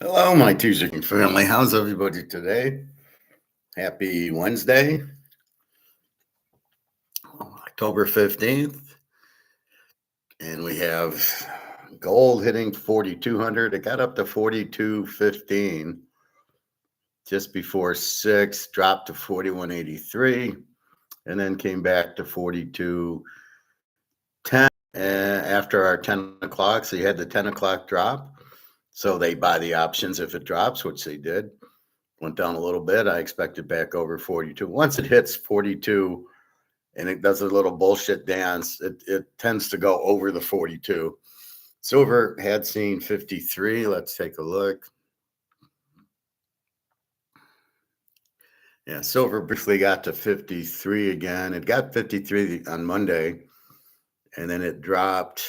Hello, my Teaserking family. How's everybody today? Happy Wednesday, October 15th. And we have gold hitting 4,200. It got up to 4,215 just before 6, dropped to 4,183, and then came back to 4,210 after our 10 o'clock. So you had the 10 o'clock drop. So they buy the options if it drops, which they did. Went down a little bit. I expect it back over 42. Once it hits 42 and it does a little bullshit dance, it tends to go over the 42. Silver had seen 53. Let's take a look. Yeah, silver briefly got to 53 again. It got 53 on Monday, and then it dropped,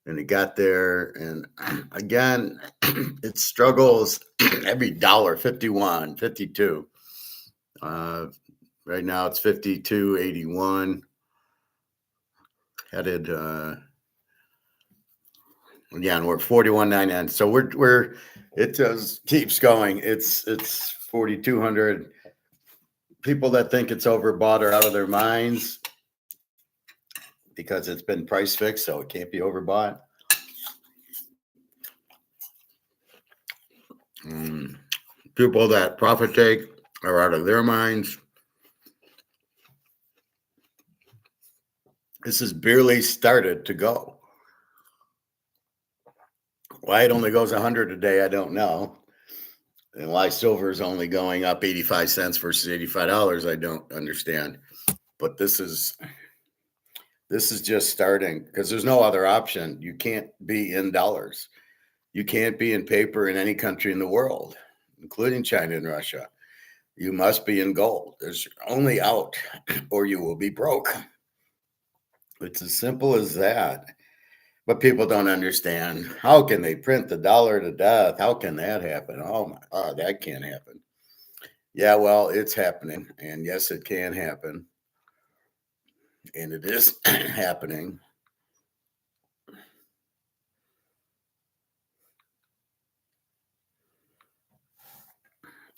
and it got there. And again, it struggles every dollar, 51, 52. Right now it's 52.81. Headed again, we're 41.99. So we're it just keeps going. It's 4,200. People that think it's overbought are out of their minds because it's been price fixed, so it can't be overbought. People that profit take are out of their minds. This has barely started to go. Why it only goes 100 a day, I don't know. And why silver is only going up 85 cents versus $85, I don't understand. But this is just starting because there's no other option. You can't be in dollars. You can't be in paper in any country in the world, including China and Russia. You must be in gold. There's only out or you will be broke. It's as simple as that. But people don't understand. How can they print the dollar to death? How can that happen? Oh my God, that can't happen. Yeah, well, it's happening. And yes, it can happen. And it is happening.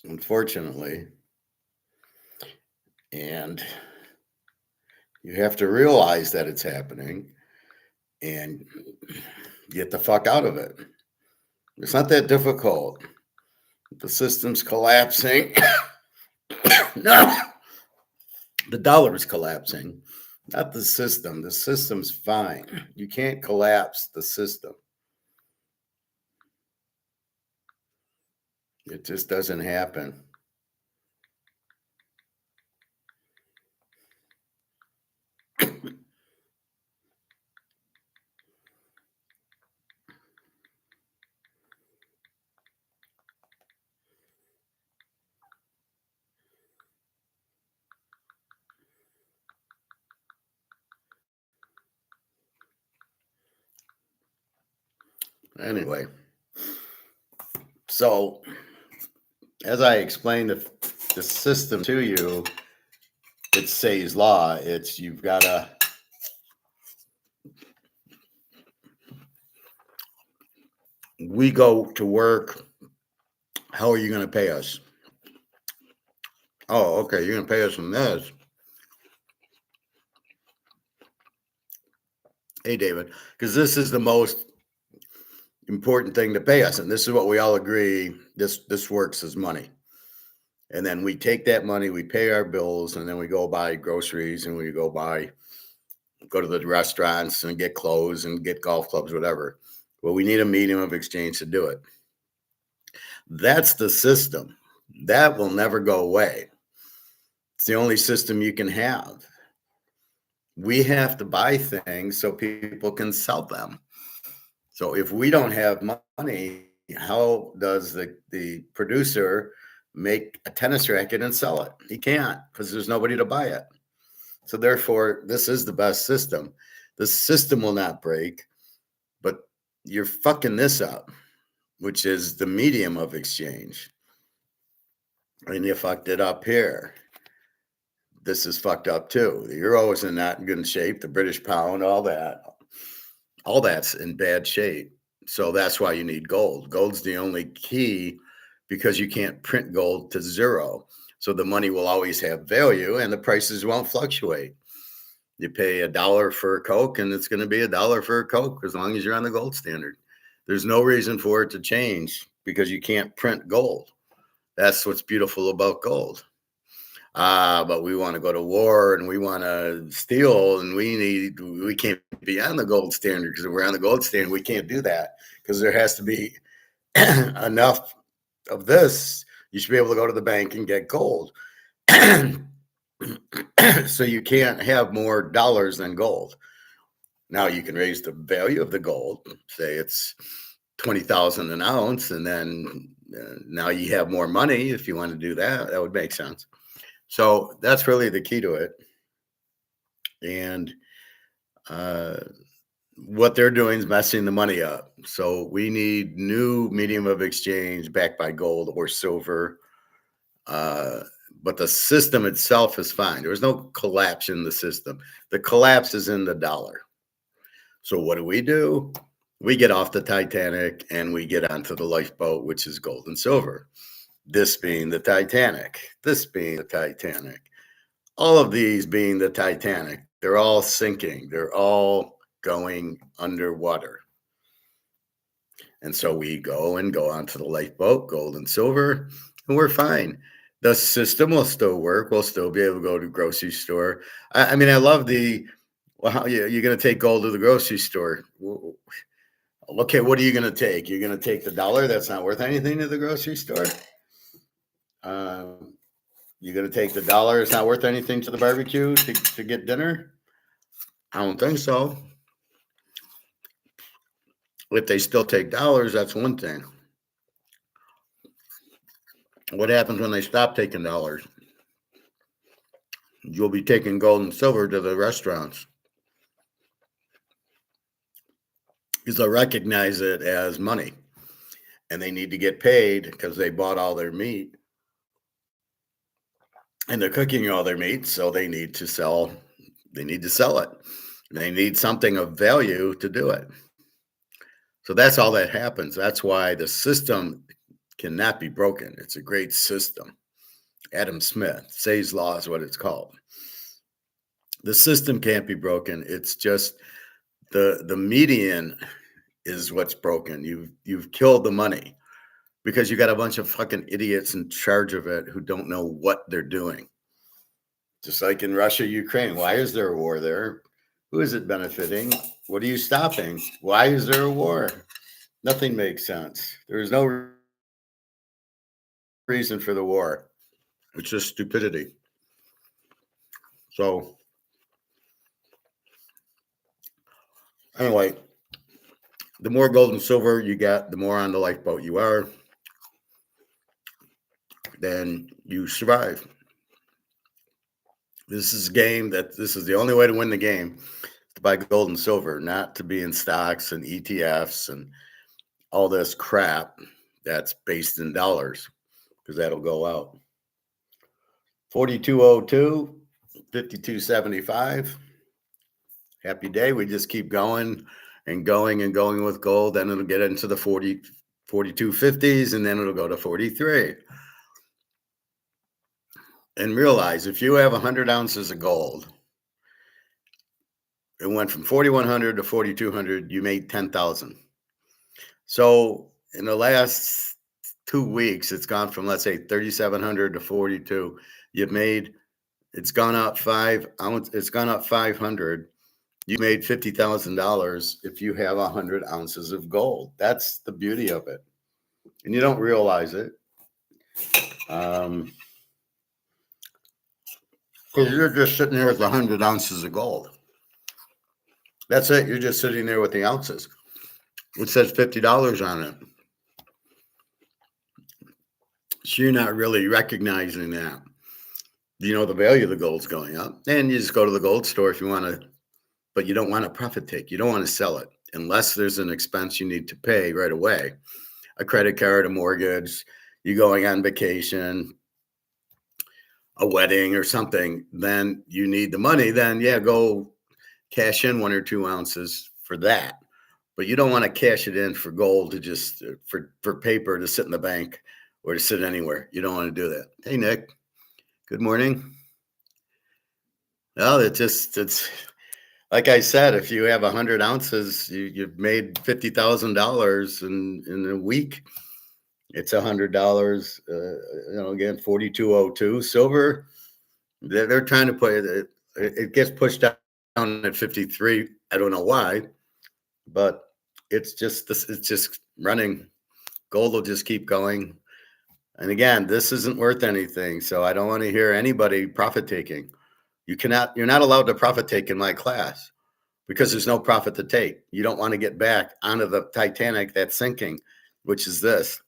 Unfortunately. And you have to realize that it's happening and get the fuck out of it. It's not that difficult. The system's collapsing. No, the dollar is collapsing, not the system. The system's fine. You can't collapse the system. It just doesn't happen. Anyway, so as I explained the system to you, it's Say's law. It's you've got to we go to work. How are you going to pay us? Oh, okay. You're going to pay us from this. Hey, David, because this is the most important thing to pay us. And this is what we all agree. This works as money. And then we take that money, we pay our bills, and then we go buy groceries and we go to the restaurants and get clothes and get golf clubs, whatever. Well, we need a medium of exchange to do it. That's the system. That will never go away. It's the only system you can have. We have to buy things so people can sell them. So if we don't have money, how does the producer make a tennis racket and sell it? He can't because there's nobody to buy it. So therefore, this is the best system. The system will not break, but you're fucking this up, which is the medium of exchange. And you fucked it up here. This is fucked up too. The euro is in not good shape. The British pound, all that's in bad shape. So that's why you need gold. Gold's the only key because you can't print gold to zero. So the money will always have value and the prices won't fluctuate. You pay $1 for a Coke and it's going to be $1 for a Coke as long as you're on the gold standard. There's no reason for it to change because you can't print gold. That's what's beautiful about gold. But we want to go to war and we want to steal and we can't be on the gold standard because if we're on the gold standard, we can't do that because there has to be enough of this. You should be able to go to the bank and get gold. So you can't have more dollars than gold. Now you can raise the value of the gold, say it's 20,000 an ounce, and then now you have more money. If you want to do that, that would make sense. So that's really the key to it. And what they're doing is messing the money up. So we need new medium of exchange backed by gold or silver. But the system itself is fine. There was no collapse in the system. The collapse is in the dollar. So what do? We get off the Titanic and we get onto the lifeboat, which is gold and silver. This being the Titanic, this being the Titanic, all of these being the Titanic. They're all sinking. They're all going underwater. And so we go onto the lifeboat, gold and silver, and we're fine. The system will still work. We'll still be able to go to the grocery store. I mean, I love well, you're going to take gold to the grocery store. Okay, what are you going to take? You're going to take the dollar that's not worth anything to the grocery store? You're going to take the dollar that's not worth anything to the barbecue to get dinner? I don't think so. If they still take dollars, that's one thing. What happens when they stop taking dollars? You'll be taking gold and silver to the restaurants because they'll recognize it as money and they need to get paid because they bought all their meat and they're cooking all their meat. So they need to sell it. They need something of value to do it. So that's all that happens. That's why the system cannot be broken. It's a great system. Adam Smith, Say's Law is what it's called. The system can't be broken. It's just the median is what's broken. You've killed the money because you got a bunch of fucking idiots in charge of it who don't know what they're doing. Just like in Russia, Ukraine. Why is there a war there? Who is it benefiting? What are you stopping? Why is there a war? Nothing makes sense. There's no reason for the war. It's just stupidity. So anyway, the more gold and silver you get, the more on the lifeboat you are, then you survive. This is a game this is the only way to win the game, to buy gold and silver, not to be in stocks and ETFs and all this crap that's based in dollars, because that'll go out. 4202, 5275. Happy day. We just keep going and going and going with gold. Then it'll get into the 4250s and then it'll go to 43. And realize if you have 100 ounces of gold, it went from 4,100 to 4,200, you made 10,000. So in the last 2 weeks, it's gone from, let's say, 3,700 to 42. It's gone up 500. You made $50,000 if you have 100 ounces of gold. That's the beauty of it. And you don't realize it. Because you're just sitting there with 100 ounces of gold. That's it. You're just sitting there with the ounces. It says $50 on it. So you're not really recognizing that. You know the value of the gold's going up. And you just go to the gold store if you want to, but you don't want to profit take. You don't want to sell it unless there's an expense you need to pay right away. A credit card, a mortgage, you going on vacation, a wedding or something, then you need the money. Then, yeah, go cash in 1 or 2 ounces for that. but you don't want to cash it in for gold to just for paper to sit in the bank or to sit anywhere. You don't want to do that. Hey, Nick, good morning. Well, it's like I said, if you have 100 ounces, you've made $50,000 in a week. It's $100. Again, 4202 silver. They're trying to put it. It gets pushed down at 53. I don't know why, but it's just this. It's just running. Gold will just keep going. And again, this isn't worth anything, so I don't want to hear anybody profit taking. You're not allowed to profit take in my class because there's no profit to take. You don't want to get back onto the Titanic that's sinking, which is this.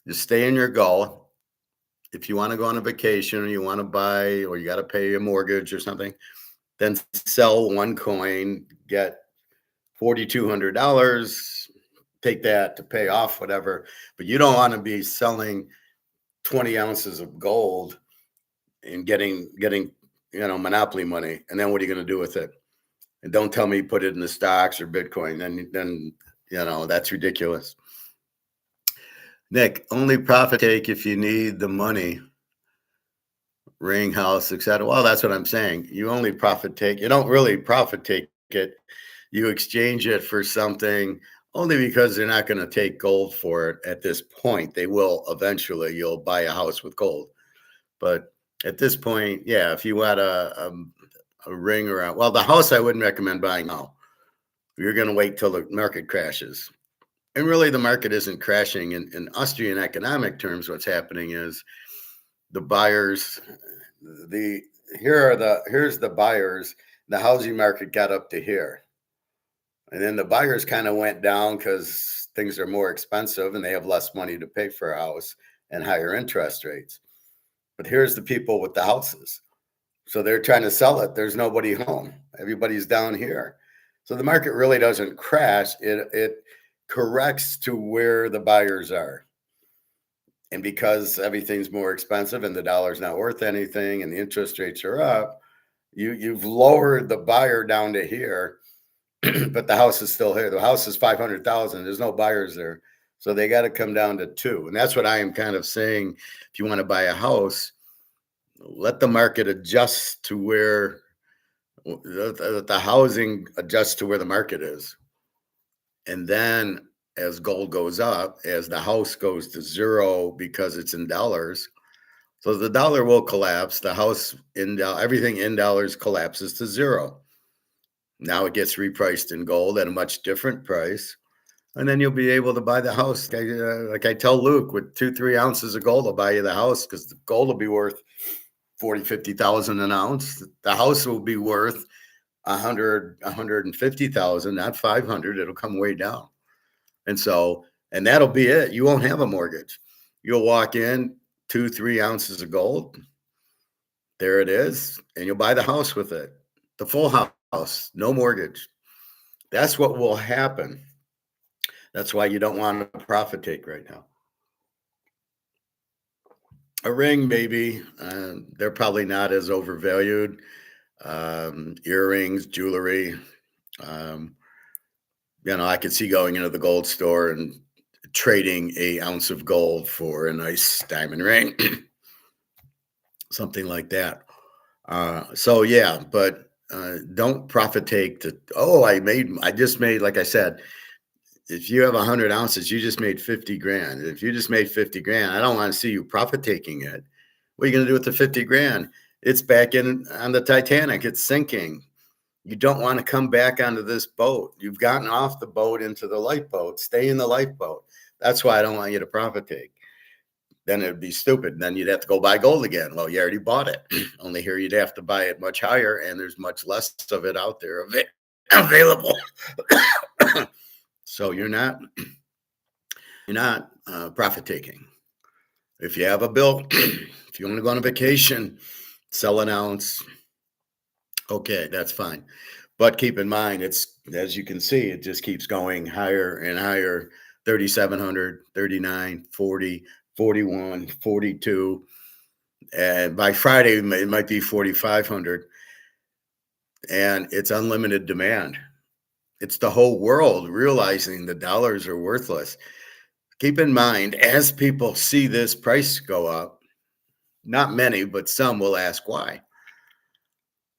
Just stay in your goal. If you want to go on a vacation or you want to buy or you got to pay a mortgage or something, then sell one coin, get $4,200, take that to pay off whatever. But you don't want to be selling 20 ounces of gold and getting monopoly money. And then what are you going to do with it? And don't tell me put it in the stocks or Bitcoin. Then that's ridiculous. Nick, only profit take if you need the money. Ring house, etc. Well, that's what I'm saying. You only profit take. You don't really profit take it. You exchange it for something only because they're not going to take gold for it at this point. They will eventually. You'll buy a house with gold. But at this point, yeah, if you had a ring around, well, the house I wouldn't recommend buying now. You're going to wait till the market crashes. And really, the market isn't crashing. In Austrian economic terms, what's happening is the buyers, here's the buyers. The housing market got up to here. And then the buyers kind of went down because things are more expensive and they have less money to pay for a house and higher interest rates. But here's the people with the houses. So they're trying to sell it. There's nobody home. Everybody's down here. So the market really doesn't crash. It corrects to where the buyers are. And because everything's more expensive and the dollar's not worth anything and the interest rates are up, you've lowered the buyer down to here, but the house is still here. The house is 500,000. There's no buyers there. So they got to come down to 2. And that's what I am kind of saying. If you want to buy a house, let the market adjust to where the housing adjusts to where the market is. And then as gold goes up, as the house goes to zero because it's in dollars, so the dollar will collapse. The house everything in dollars collapses to zero. Now it gets repriced in gold at a much different price. And then you'll be able to buy the house. Like I tell Luke, with 2-3 ounces of gold, I'll buy you the house because the gold will be worth 40, 50,000 an ounce. The house will be worth 100, 150,000, not 500. It'll come way down. And that'll be it. You won't have a mortgage. You'll walk in, 2-3 ounces of gold. There it is. And you'll buy the house with it. The full house, no mortgage. That's what will happen. That's why you don't want to profit take right now. A ring, maybe. They're probably not as overvalued. Earrings, jewelry. I could see going into the gold store and trading an ounce of gold for a nice diamond ring, something like that. So yeah, but don't profit take to, I just made, like I said, if you have 100 ounces, you just made 50 grand. If you just made 50 grand, I don't want to see you profit taking it. What are you going to do with the 50 grand? It's back in on the Titanic. It's sinking. You don't want to come back onto this boat. You've gotten off the boat into the lifeboat. Stay in the lifeboat. That's why I don't want you to profit take. Then it'd be stupid. Then you'd have to go buy gold again. Well, you already bought it. Only here you'd have to buy it much higher, and there's much less of it out there available. So you're not profit taking. If you have a bill, if you want to go on a vacation, sell an ounce. Okay, that's fine. But keep in mind, it's, as you can see, it just keeps going higher and higher. 3,700, 39, 40, 41, 42. And by Friday, it might be 4,500. And it's unlimited demand. It's the whole world realizing the dollars are worthless. Keep in mind, as people see this price go up, not many, but some will ask why.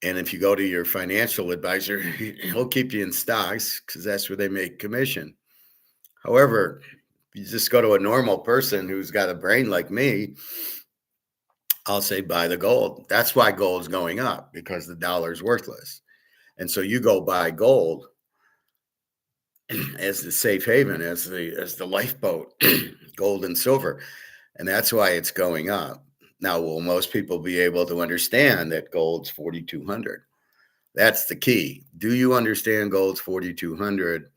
And if you go to your financial advisor, he'll keep you in stocks because that's where they make commission. However, you just go to a normal person who's got a brain like me, I'll say buy the gold. That's why gold's going up, because the dollar's worthless. And so you go buy gold as the safe haven, as the lifeboat, gold and silver. And that's why it's going up. Now, will most people be able to understand that gold's 4,200? That's the key. Do you understand gold's 4,200?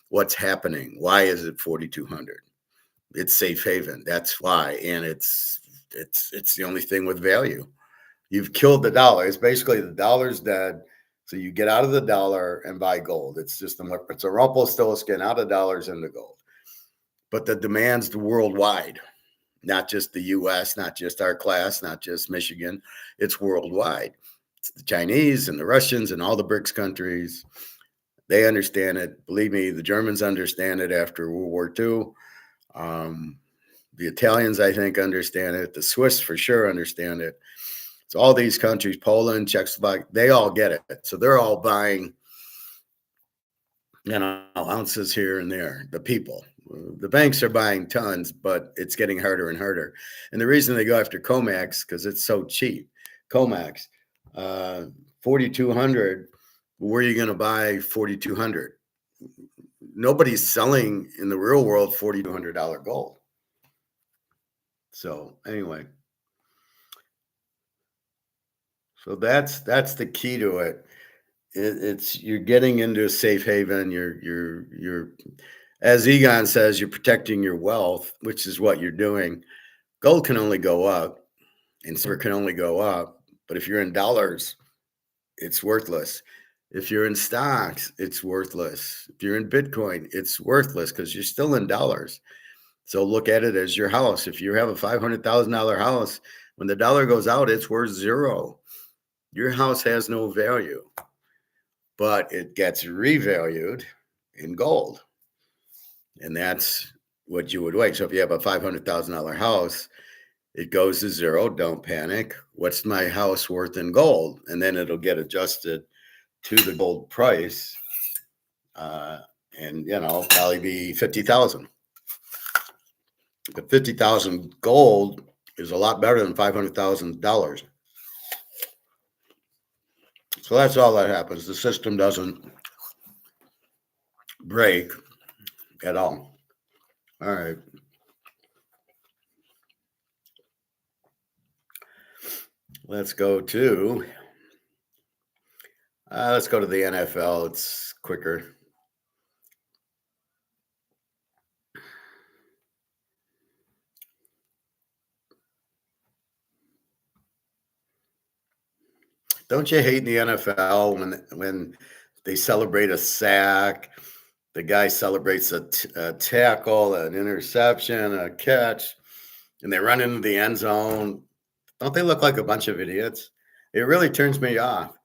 What's happening? Why is it 4,200? It's safe haven. That's why. And it's the only thing with value. You've killed the dollar. It's basically the dollar's dead. So you get out of the dollar and buy gold. It's a Rumpelstiltskin out of dollars into gold. But the demand's worldwide, not just the US, not just our class, not just Michigan. It's worldwide. It's the Chinese and the Russians and all the BRICS countries. They understand it. Believe me, the Germans understand it after World War II. The Italians, I think, understand it. The Swiss for sure understand it. So all these countries, Poland, Czechoslovakia, they all get it. So they're all buying, ounces here and there. The people, the banks are buying tons, but it's getting harder and harder. And the reason they go after COMEX, because it's so cheap. COMEX, 4,200. Where are you going to buy 4,200? Nobody's selling in the real world $4,200 gold. So anyway. So that's the key to it. It's you're getting into a safe haven. You're as Egon says, you're protecting your wealth, which is what you're doing. Gold can only go up, and silver can only go up. But if you're in dollars, it's worthless. If you're in stocks, it's worthless. If you're in Bitcoin, it's worthless because you're still in dollars. So look at it as your house. If you have a $500,000 house, when the dollar goes out, it's worth zero. Your house has no value, but it gets revalued in gold. And that's what you would wait. So if you have a $500,000 house, it goes to zero. Don't panic. What's my house worth in gold? And then it'll get adjusted to the gold price. And, probably be 50,000. But 50,000 gold is a lot better than $500,000. So that's all that happens. The system doesn't break at all. All right. Let's go to the NFL. It's quicker. Don't you hate in the NFL when they celebrate a sack? The guy celebrates a tackle, an interception, a catch, and they run into the end zone. Don't they look like a bunch of idiots? It really turns me off.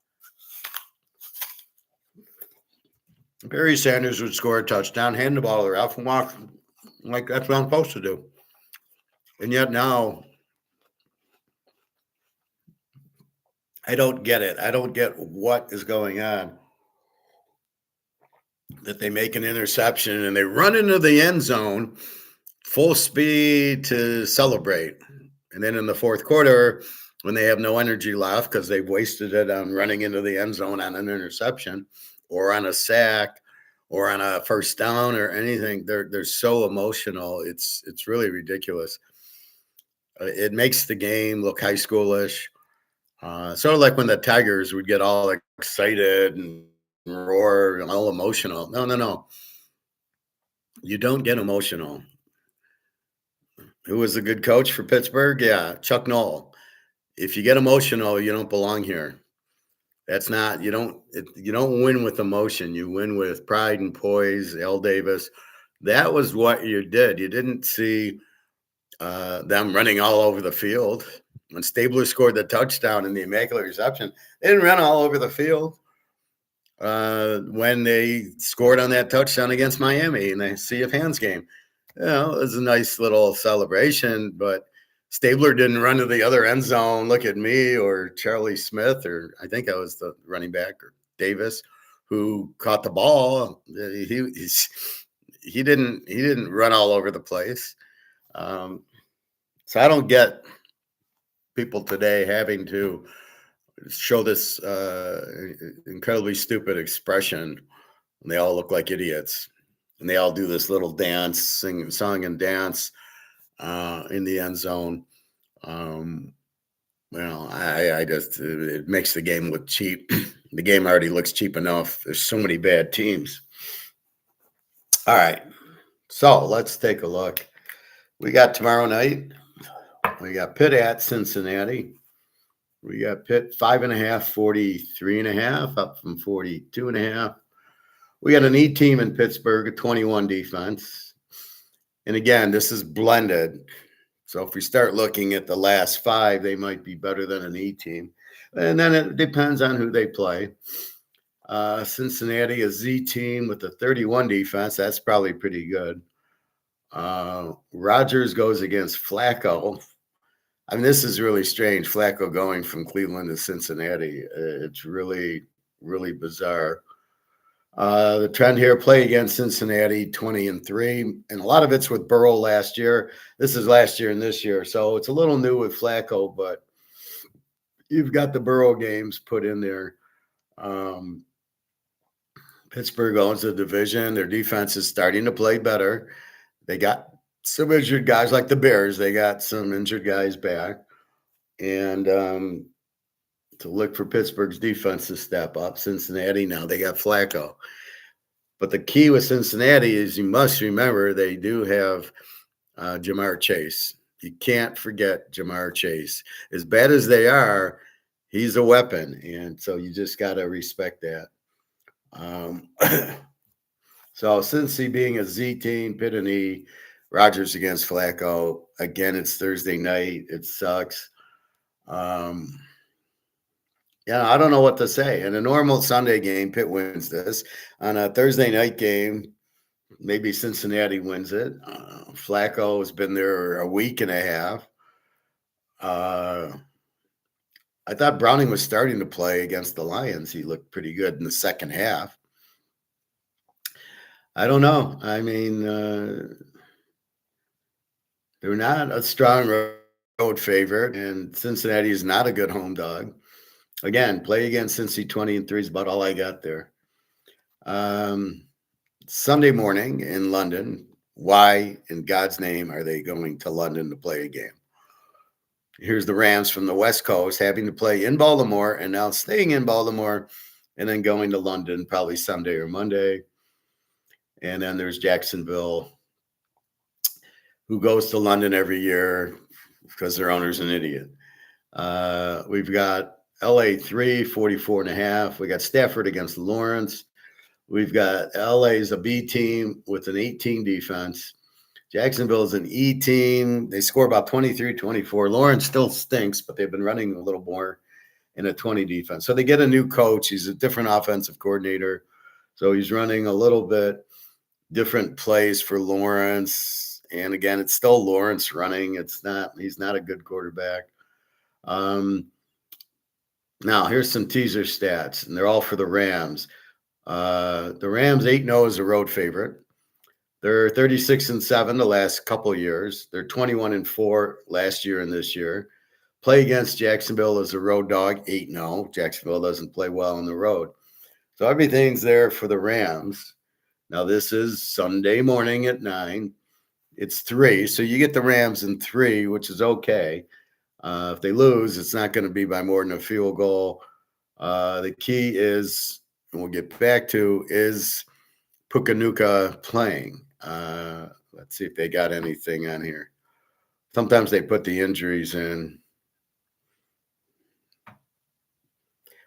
Barry Sanders would score a touchdown, hand the ball to the ref, and walk like that's what I'm supposed to do. And yet now, I don't get it. I don't get what is going on. That they make an interception and they run into the end zone full speed to celebrate. And then in the fourth quarter, when they have no energy left because they've wasted it on running into the end zone on an interception or on a sack or on a first down or anything, they're so emotional. It's really ridiculous. It makes the game look high schoolish. Sort of like when the Tigers would get all excited and roar and all emotional. No. You don't get emotional. Who was a good coach for Pittsburgh? Yeah, Chuck Noll. If you get emotional, you don't belong here. That's not you don't win with emotion. You win with pride and poise. Al Davis. That was what you did. You didn't see them running all over the field. When Stabler scored the touchdown in the immaculate reception, they didn't run all over the field. when they scored on that touchdown against Miami in the Sea of Hands game. It was a nice little celebration, but Stabler didn't run to the other end zone, look at me or Charlie Smith, or I think I was the running back, or Davis, who caught the ball. He didn't run all over the place. So I don't get people today having to show this incredibly stupid expression, and they all look like idiots, and they all do this little dance, song and dance in the end zone. I just, it makes the game look cheap. The game already looks cheap enough. There's so many bad teams. All right, so let's take a look. We got tomorrow night. We got Pitt at Cincinnati. We got Pitt 5.5, 43.5, up from 42.5. We got an E team in Pittsburgh, a 21 defense. And again, this is blended. So if we start looking at the last 5, they might be better than an E team. And then it depends on who they play. Cincinnati, a Z team with a 31 defense. That's probably pretty good. Rodgers goes against Flacco. I mean, this is really strange. Flacco going from Cleveland to Cincinnati. It's really, really bizarre. The trend here, play against Cincinnati, 20-3. And a lot of it's with Burrow last year. This is last year and this year. So it's a little new with Flacco, but you've got the Burrow games put in there. Pittsburgh owns the division. Their defense is starting to play better. They got some injured guys like the Bears. They got some injured guys back. And to look for Pittsburgh's defense to step up. Cincinnati, now they got Flacco. But the key with Cincinnati is you must remember they do have Jamar Chase. You can't forget Jamar Chase. As bad as they are, he's a weapon. And so you just got to respect that. So Cincy being a Z team, Pitt and E, Rodgers against Flacco. Again, it's Thursday night. It sucks. I don't know what to say. In a normal Sunday game, Pitt wins this. On a Thursday night game, maybe Cincinnati wins it. Flacco has been there a week and a half. I thought Browning was starting to play against the Lions. He looked pretty good in the second half. I don't know. I mean, they're not a strong road favorite, and Cincinnati is not a good home dog. Again, play against Cincy 20-3 is about all I got there. Sunday morning in London. Why in God's name are they going to London to play a game? Here's the Rams from the West Coast having to play in Baltimore and now staying in Baltimore and then going to London probably Sunday or Monday. And then there's Jacksonville, who goes to London every year because their owner's an idiot. We've got LA 3, 44.5. We got Stafford against Lawrence. We've got LA's a B team with an 18 defense. Jacksonville is an E team. They score about 23-24. Lawrence still stinks, but they've been running a little more in a 20 defense. So they get a new coach. He's a different offensive coordinator. So he's running a little bit different plays for Lawrence. And again, it's still Lawrence running. He's not a good quarterback. Now here's some teaser stats, and they're all for the Rams. The Rams 8-0 is a road favorite. They're 36-7 the last couple of years. They're 21-4 last year and this year. Play against Jacksonville as a road dog, 8-0. Jacksonville doesn't play well on the road. So everything's there for the Rams. Now, this is Sunday morning at 9. It's 3. So you get the Rams in 3, which is okay. If they lose, it's not going to be by more than a field goal. The key is, and we'll get back to, is Pukanuka playing. Let's see if they got anything on here. Sometimes they put the injuries in.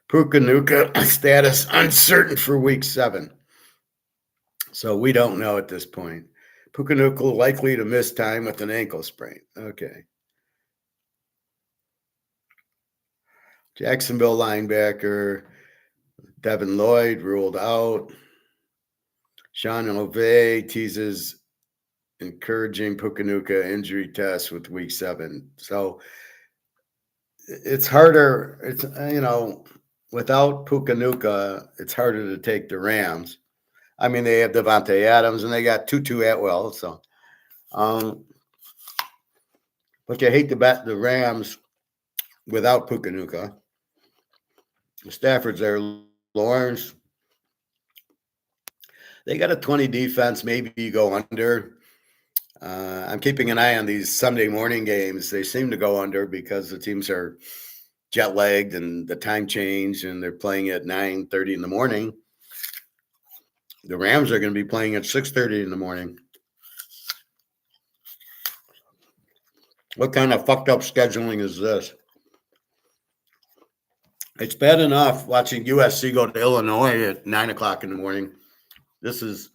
Pukanuka status uncertain for week 7. So we don't know at this point. Pukanuka likely to miss time with an ankle sprain. Okay. Jacksonville linebacker. Devin Lloyd ruled out. Sean Ovey teases encouraging Pukanuka injury test with week 7. So it's harder. It's, without Pukanuka, it's harder to take the Rams. I mean, they have Devontae Adams and they got Tutu Atwell. So, but you hate to bet the Rams without Pukanuka. Stafford's there. Lawrence. They got a 20 defense. Maybe you go under. I'm keeping an eye on these Sunday morning games. They seem to go under because the teams are jet lagged and the time change, and they're playing at 9:30 in the morning. The Rams are going to be playing at 6:30 in the morning. What kind of fucked up scheduling is this? It's bad enough watching USC go to Illinois at 9 o'clock in the morning. This is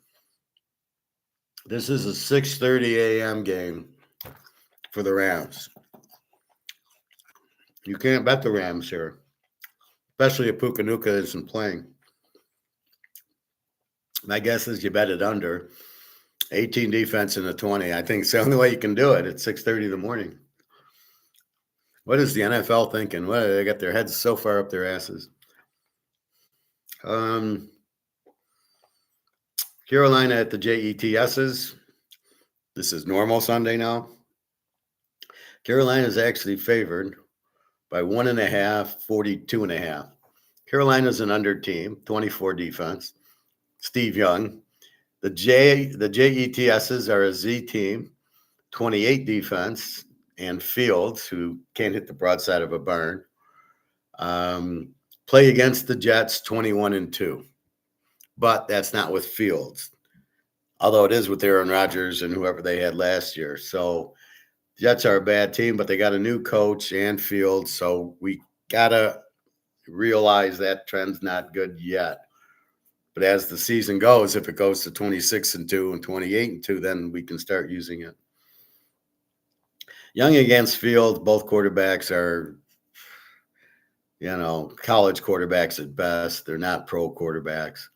a 6:30 a.m. game for the Rams. You can't bet the Rams here, especially if Pukanuka isn't playing. My guess is you bet it under. 18 defense in the 20. I think it's the only way you can do it at 6:30 in the morning. What is the NFL thinking? What, they got their heads so far up their asses. Carolina at the JETS's. This is normal Sunday now. Carolina is actually favored by 1.5, 42.5. Carolina's an under team, 24 defense. Steve Young. The JETS's are a Z team, 28 defense, and Fields, who can't hit the broadside of a barn. Play against the Jets, 21-2. But that's not with Fields, although it is with Aaron Rodgers and whoever they had last year. So Jets are a bad team, but they got a new coach and Fields, so we got to realize that trend's not good yet. But as the season goes, if it goes to 26-2 and 28-2, then we can start using it. Young against Fields, both quarterbacks are, college quarterbacks at best. They're not pro quarterbacks.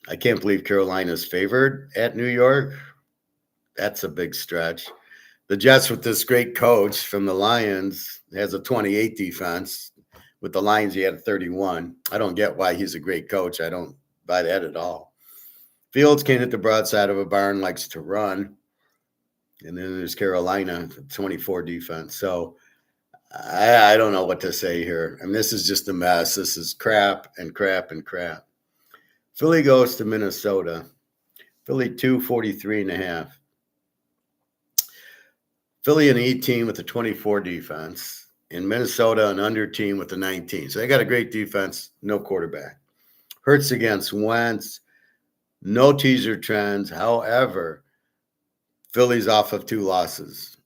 I can't believe Carolina's favored at New York. That's a big stretch. The Jets with this great coach from the Lions has a 28 defense. With the Lions, he had a 31. I don't get why he's a great coach. I don't buy that at all. Fields can't hit the broadside of a barn, likes to run. And then there's Carolina, 24 defense. So I don't know what to say here. I mean, this is just a mess. This is crap and crap and crap. Philly goes to Minnesota. Philly 243.5. Philly an E team with a 24 defense. In Minnesota, an under team with a 19. So they got a great defense, no quarterback. Hurts against Wentz, no teaser trends. However, Philly's off of 2 losses.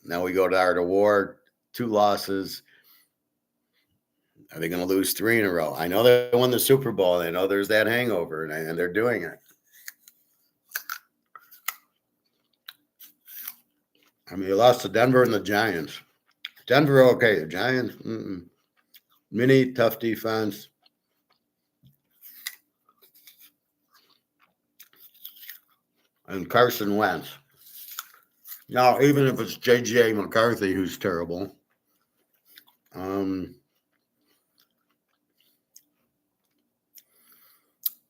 Now we go to Art of War, 2 losses. Are they going to lose 3 in a row? I know they won the Super Bowl. I know there's that hangover, and they're doing it. I mean, they lost to Denver and the Giants. Denver, okay. The Giants, mini, tough defense. And Carson Wentz. Now, even if it's J.J. McCarthy, who's terrible,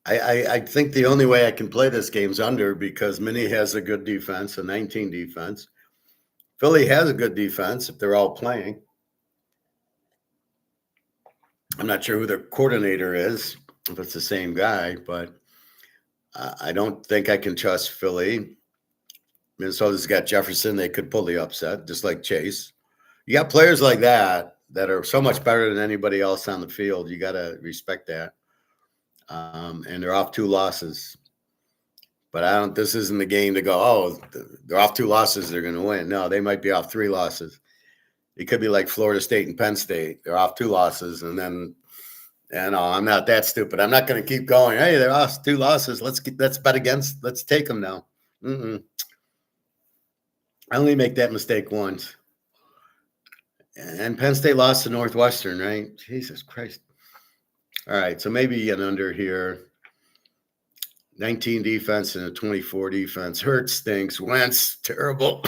I think the only way I can play this game's under because Minnie has a good defense, a 19 defense. Philly has a good defense if they're all playing. I'm not sure who their coordinator is, if it's the same guy, but I don't think I can trust Philly. Minnesota's got Jefferson. They could pull the upset, just like Chase. You got players like that are so much better than anybody else on the field. You got to respect that. And they're off 2 losses. But this isn't the game to go, they're off 2 losses, they're going to win. No, they might be off 3 losses. It could be like Florida State and Penn State. They're off 2 losses, and then, I'm not that stupid. I'm not going to keep going, hey, they're off 2 losses. Let's bet against, let's take them now. I only make that mistake once. And Penn State lost to Northwestern, right? Jesus Christ. All right, so maybe an under here. 19 defense and a 24 defense. Hurts stinks. Wentz, terrible.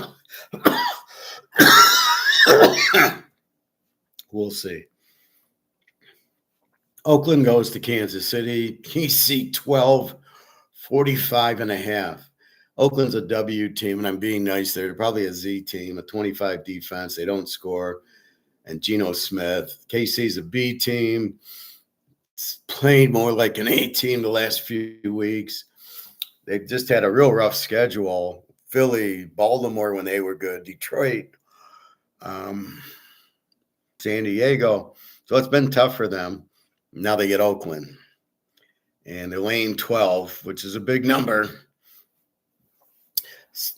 We'll see. Oakland goes to Kansas City. KC 12, 45.5. Oakland's a W team, and I'm being nice there. They're probably a Z team, a 25 defense. They don't score. And Geno Smith. KC's a B team. It's played more like an A team the last few weeks. They've just had a real rough schedule. Philly, Baltimore when they were good, Detroit, San Diego. So it's been tough for them. Now they get Oakland. And they're laying 12, which is a big number.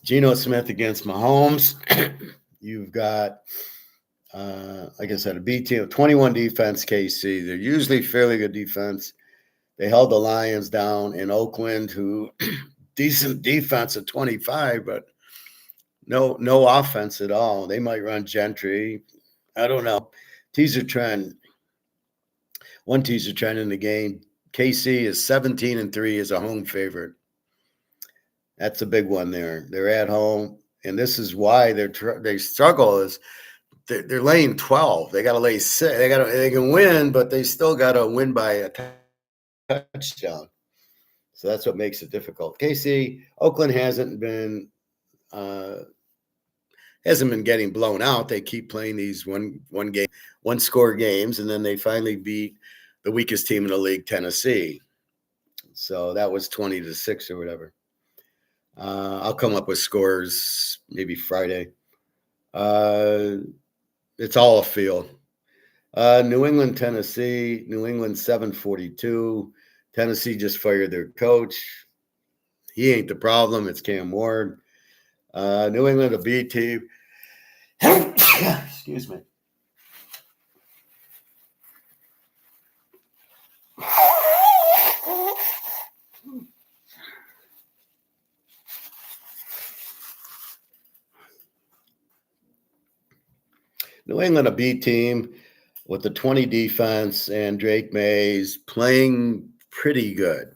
Geno Smith against Mahomes. You've got, like I said, a B team, 21 defense, KC. They're usually fairly good defense. They held the Lions down in Oakland, who decent defense at 25, but no offense at all. They might run Gentry. I don't know. Teaser trend. One teaser trend in the game. KC is 17-3 as a home favorite. That's a big one there. They're at home, and this is why they struggle. Is they're laying 12. They got to lay 6. They can win, but they still got to win by a touchdown. So that's what makes it difficult. KC, Oakland hasn't been getting blown out. They keep playing these one score games, and then they finally beat the weakest team in the league, Tennessee. So that was 20-6 or whatever. I'll come up with scores maybe Friday. It's all a feel. New England, Tennessee. New England 7-42. Tennessee just fired their coach. He ain't the problem. It's Cam Ward. New England, a B team. Excuse me. New England, a B team with the 20 defense, and Drake May's playing pretty good.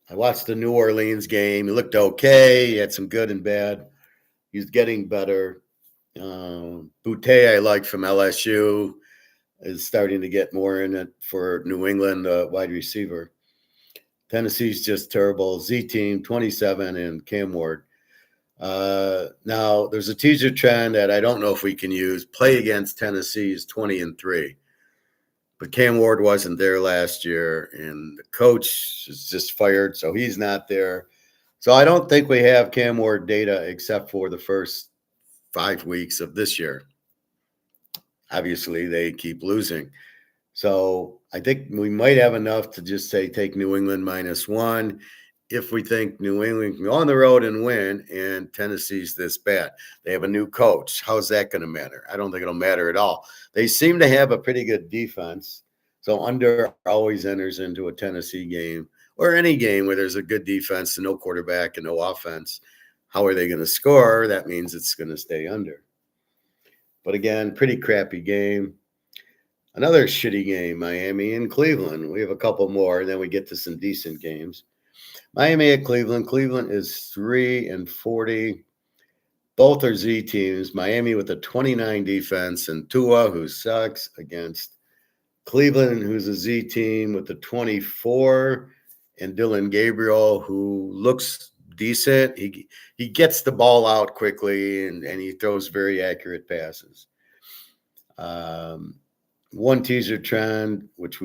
I watched the New Orleans game. He looked okay. He had some good and bad. He's getting better. Boutte, I like from LSU, is starting to get more in it for New England, wide receiver. Tennessee's just terrible. Z team, 27, and Cam Ward. Now, there's a teaser trend that I don't know if we can use. Play against Tennessee is 20-3. But Cam Ward wasn't there last year, and the coach is just fired, so he's not there. So I don't think we have Cam Ward data except for the first 5 weeks of this year. Obviously, they keep losing. So I think we might have enough to just say take New England -1 if we think New England can go on the road and win and Tennessee's this bad. They have a new coach. How's that going to matter? I don't think it'll matter at all. They seem to have a pretty good defense. So under always enters into a Tennessee game or any game where there's a good defense and no quarterback and no offense. How are they going to score? That means it's going to stay under. But again, pretty crappy game. Another shitty game, Miami and Cleveland. We have a couple more, and then we get to some decent games. Miami at Cleveland. Cleveland is 3-40. Both are Z teams. Miami with a 29 defense, and Tua, who sucks, against Cleveland, who's a Z team with a 24, and Dylan Gabriel, who looks decent. He gets the ball out quickly, and he throws very accurate passes. One teaser trend, which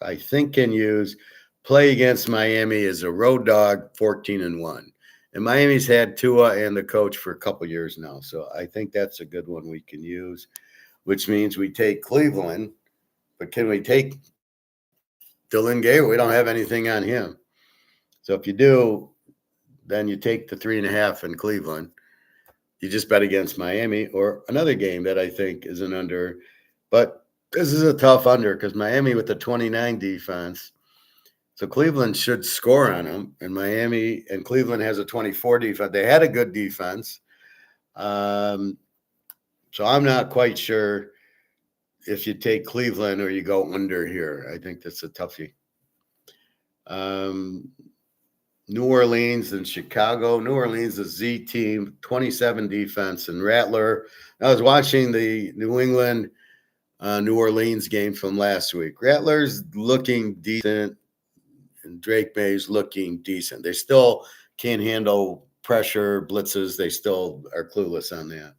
I think can use, play against Miami is a road dog, 14-1. And Miami's had Tua and the coach for a couple years now. So I think that's a good one we can use, which means we take Cleveland. But can we take Dylan Gabriel? We don't have anything on him. So if you do, then you take the 3.5 in Cleveland. You just bet against Miami, or another game that I think is an under. But this is a tough under because Miami with the 29 defense. So Cleveland should score on them. And Cleveland has a 24 defense. They had a good defense. So I'm not quite sure. if you take Cleveland or you go under here. I think that's a toughie. New Orleans and Chicago. New Orleans, a Z team, 27 defense, and Rattler. I was watching the New England New Orleans game from last week. Rattler's looking decent, and Drake May's looking decent. They still can't handle pressure, blitzes. They still are clueless on that.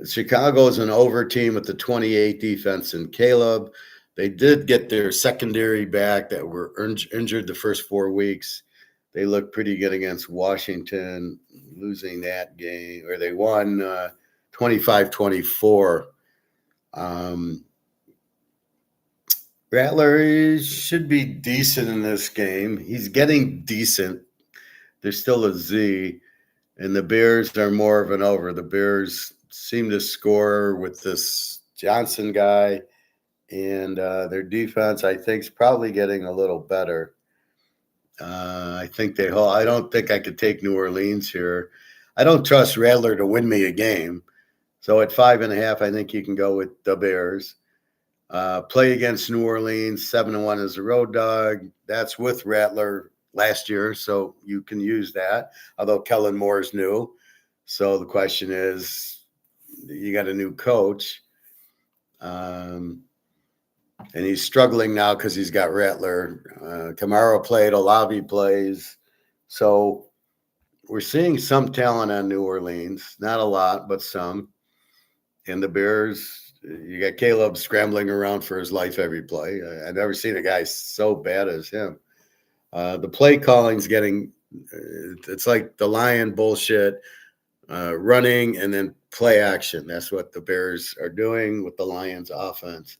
Chicago's an over team with the 28 defense and Caleb. They did get their secondary back that were injured the first 4 weeks. They looked pretty good against Washington, losing that game, or they won 25-24. Rattler should be decent in this game. He's getting decent. There's still a Z, and the Bears are more of an over. The Bears seem to score with this Johnson guy, and their defense, I think, is probably getting a little better. I don't think I could take New Orleans here. I don't trust Rattler to win me a game. So at 5.5, I think you can go with the Bears. Play against New Orleans, 7-1 as a road dog. That's with Rattler last year, so you can use that. Although Kellen Moore's new, so the question is, you got a new coach, and he's struggling now because he's got Rattler. Kamara played, Olave plays, so we're seeing some talent on New Orleans. Not a lot, but some. And the Bears, you got Caleb scrambling around for his life every play. I've never seen a guy so bad as him. The play calling's getting, it's like the Lion bullshit, running and then play action. That's what the Bears are doing with the Lions offense.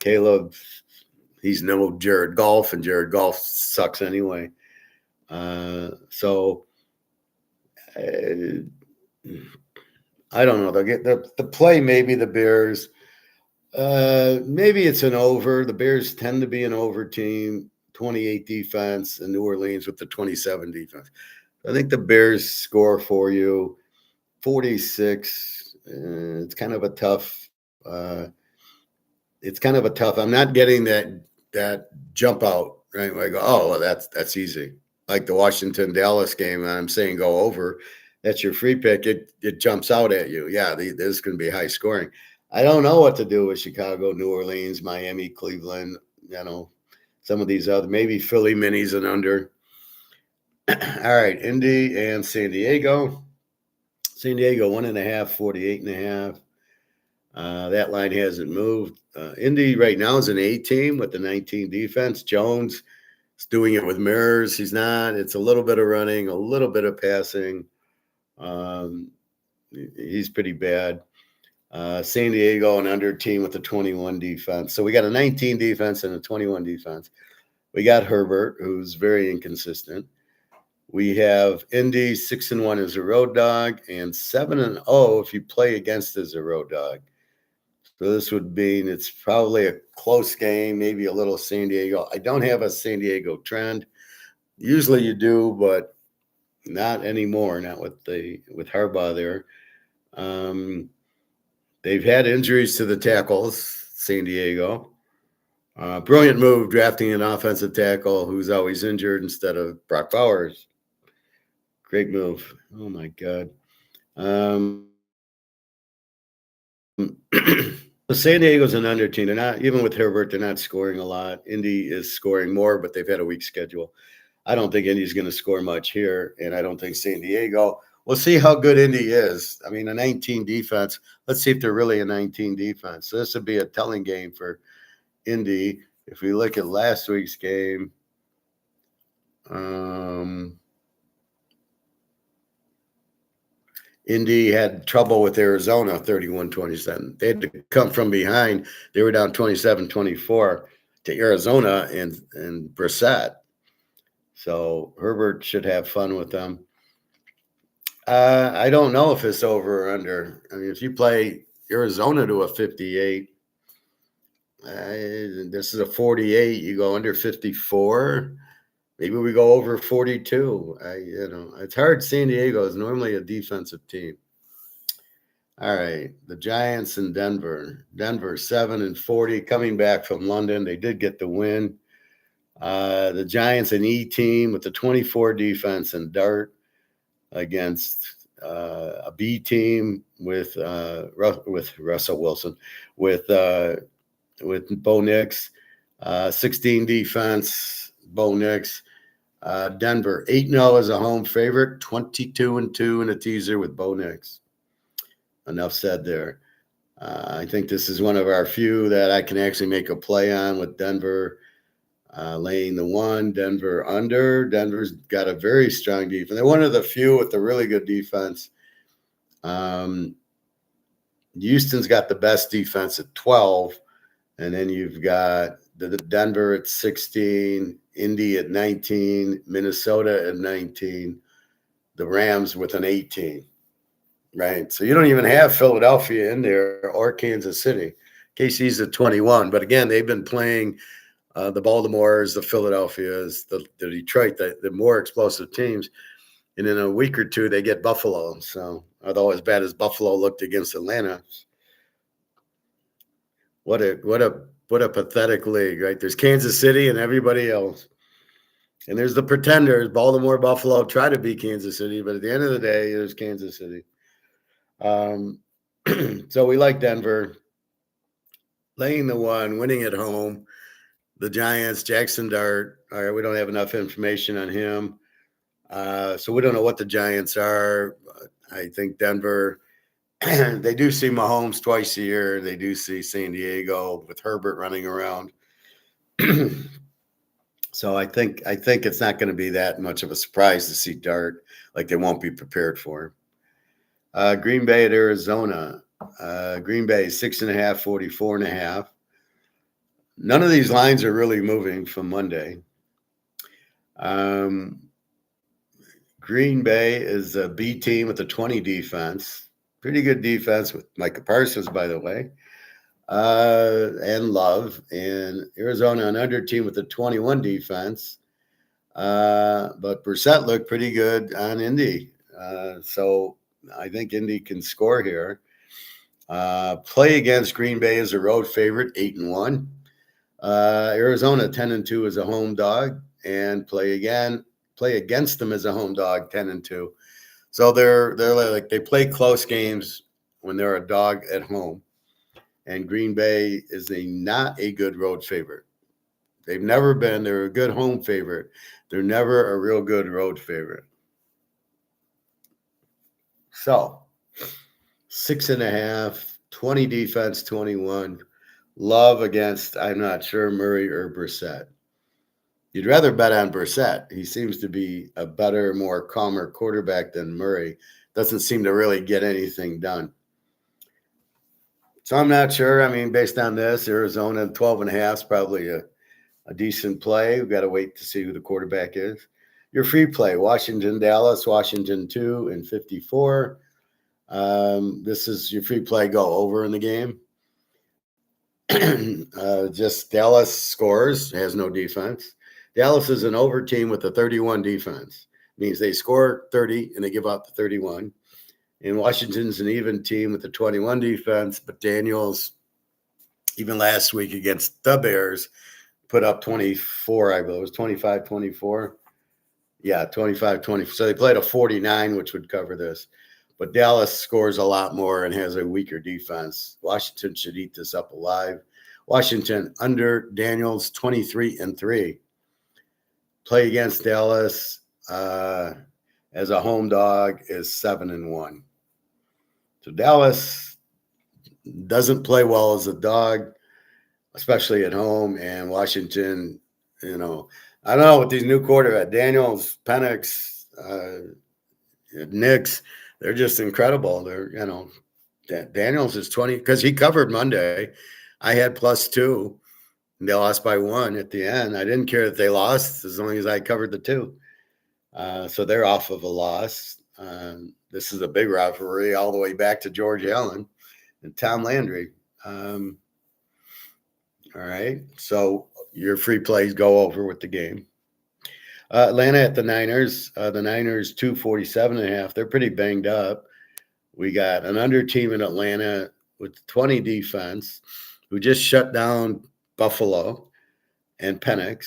Caleb, he's no Jared Goff, and Jared Goff sucks anyway. So I don't know. They'll get the play, maybe the Bears. Maybe it's an over. The Bears tend to be an over team, 28 defense, and New Orleans with the 27 defense. I think the Bears score for you 46. It's kind of a tough. I'm not getting that jump out, right? Where I go, oh, well, that's easy. Like the Washington Dallas game, I'm saying go over. That's your free pick. It jumps out at you. Yeah, this is going to be high scoring. I don't know what to do with Chicago, New Orleans, Miami, Cleveland. Some of these other, maybe Philly minis and under. All right, Indy and San Diego. San Diego 1.5, 48.5. That line hasn't moved. Indy right now is an A team with the 19 defense. Jones is doing it with mirrors. He's not. It's a little bit of running, a little bit of passing. He's pretty bad. San Diego, an under team with a 21 defense. So we got a 19 defense and a 21 defense. We got Herbert, who's very inconsistent. We have Indy 6-1 as a road dog and 7-0 if you play against as a road dog. So this would mean it's probably a close game, maybe a little San Diego. I don't have a San Diego trend. Usually you do, but not anymore. Not with Harbaugh there. They've had injuries to the tackles, San Diego. Brilliant move drafting an offensive tackle who's always injured instead of Brock Bowers. Great move. Oh, my God. San Diego's an under team. They're not, even with Herbert, they're not scoring a lot. Indy is scoring more, but they've had a weak schedule. I don't think Indy's going to score much here, and I don't think San Diego. We'll see how good Indy is. I mean, a 19 defense. Let's see if they're really a 19 defense. So this would be a telling game for Indy. If we look at last week's game, Indy had trouble with Arizona, 31-27. They had to come from behind. They were down 27-24 to Arizona and Brissett. So Herbert should have fun with them. I don't know if it's over or under. I mean, if you play Arizona to a 58, this is a 48. You go under 54. Maybe we go over 42. It's hard. San Diego is normally a defensive team. All right, the Giants in Denver. Denver 7-40, coming back from London. They did get the win. The Giants an E team with the 24 defense and dart against a B team with Russell Wilson, with Bo Nix, 16 defense, Bo Nix. Denver 8-0 as a home favorite, 22-2 in a teaser with Bo Nix. Enough said there. I think this is one of our few that I can actually make a play on with Denver laying the one. Denver under. Denver's got a very strong defense. They're one of the few with a really good defense. Houston's got the best defense at 12, and then you've got the Denver at 16, Indy at 19, Minnesota at 19, the Rams with an 18. Right. So you don't even have Philadelphia in there or Kansas City. KC's at 21. But again, they've been playing the Baltimores, the Philadelphias, the Detroit, the more explosive teams. And in a week or two, they get Buffalo. So although as bad as Buffalo looked against Atlanta, what a pathetic league, right? There's Kansas City and everybody else. And there's the pretenders, Baltimore, Buffalo, try to beat Kansas City. But at the end of the day, there's Kansas City. So we like Denver laying the one, winning at home. The Giants, Jackson Dart. All right, we don't have enough information on him, so we don't know what the Giants are. I think Denver. They do see Mahomes twice a year. They do see San Diego with Herbert running around. So I think it's not going to be that much of a surprise to see Dart. Like they won't be prepared for him. Green Bay at Arizona. Green Bay 6.5, 44.5. None of these lines are really moving from Monday. Green Bay is a B team with a 20 defense. Pretty good defense with Micah Parsons, by the way, and Love. And Arizona, an under team with a 21 defense. But Brissett looked pretty good on Indy. So I think Indy can score here. Play against Green Bay as a road favorite, 8-1. Arizona 10-2 as a home dog, and play against them as a home dog, 10-2. So they're like they play close games when they're a dog at home. And Green Bay is not a good road favorite. They've never been. They're a good home favorite. They're never a real good road favorite. So 6.5, 20 defense, 21. Love against, I'm not sure, Murray or Brissett. You'd rather bet on Brissett. He seems to be a better, more calmer quarterback than Murray. Doesn't seem to really get anything done. So I'm not sure. I mean, based on this, Arizona 12.5 is probably a decent play. We've got to wait to see who the quarterback is. Your free play, Washington, Dallas, Washington 2-54. This is your free play, go over in the game. Just Dallas scores, has no defense. Dallas is an over team with a 31 defense. Means they score 30 and they give up the 31. And Washington's an even team with a 21 defense, but Daniels, even last week against the Bears, put up 24, I believe. It was 25-24. Yeah, 25-20. So they played a 49, which would cover this. But Dallas scores a lot more and has a weaker defense. Washington should eat this up alive. Washington under Daniels 23-3. Play against Dallas as a home dog is 7-1. So Dallas doesn't play well as a dog, especially at home. And Washington, I don't know what these new quarterbacks, Daniels, Penix, Nix, they're just incredible. They're, Daniels is 20 because he covered Monday. I had +2. And they lost by 1 at the end. I didn't care that they lost as long as I covered the 2. So they're off of a loss. This is a big rivalry all the way back to George Allen and Tom Landry. All right. So your free plays go over with the game. Atlanta at the Niners. The Niners 247.5. They're pretty banged up. We got an under team in Atlanta with 20 defense who just shut down Buffalo and Penix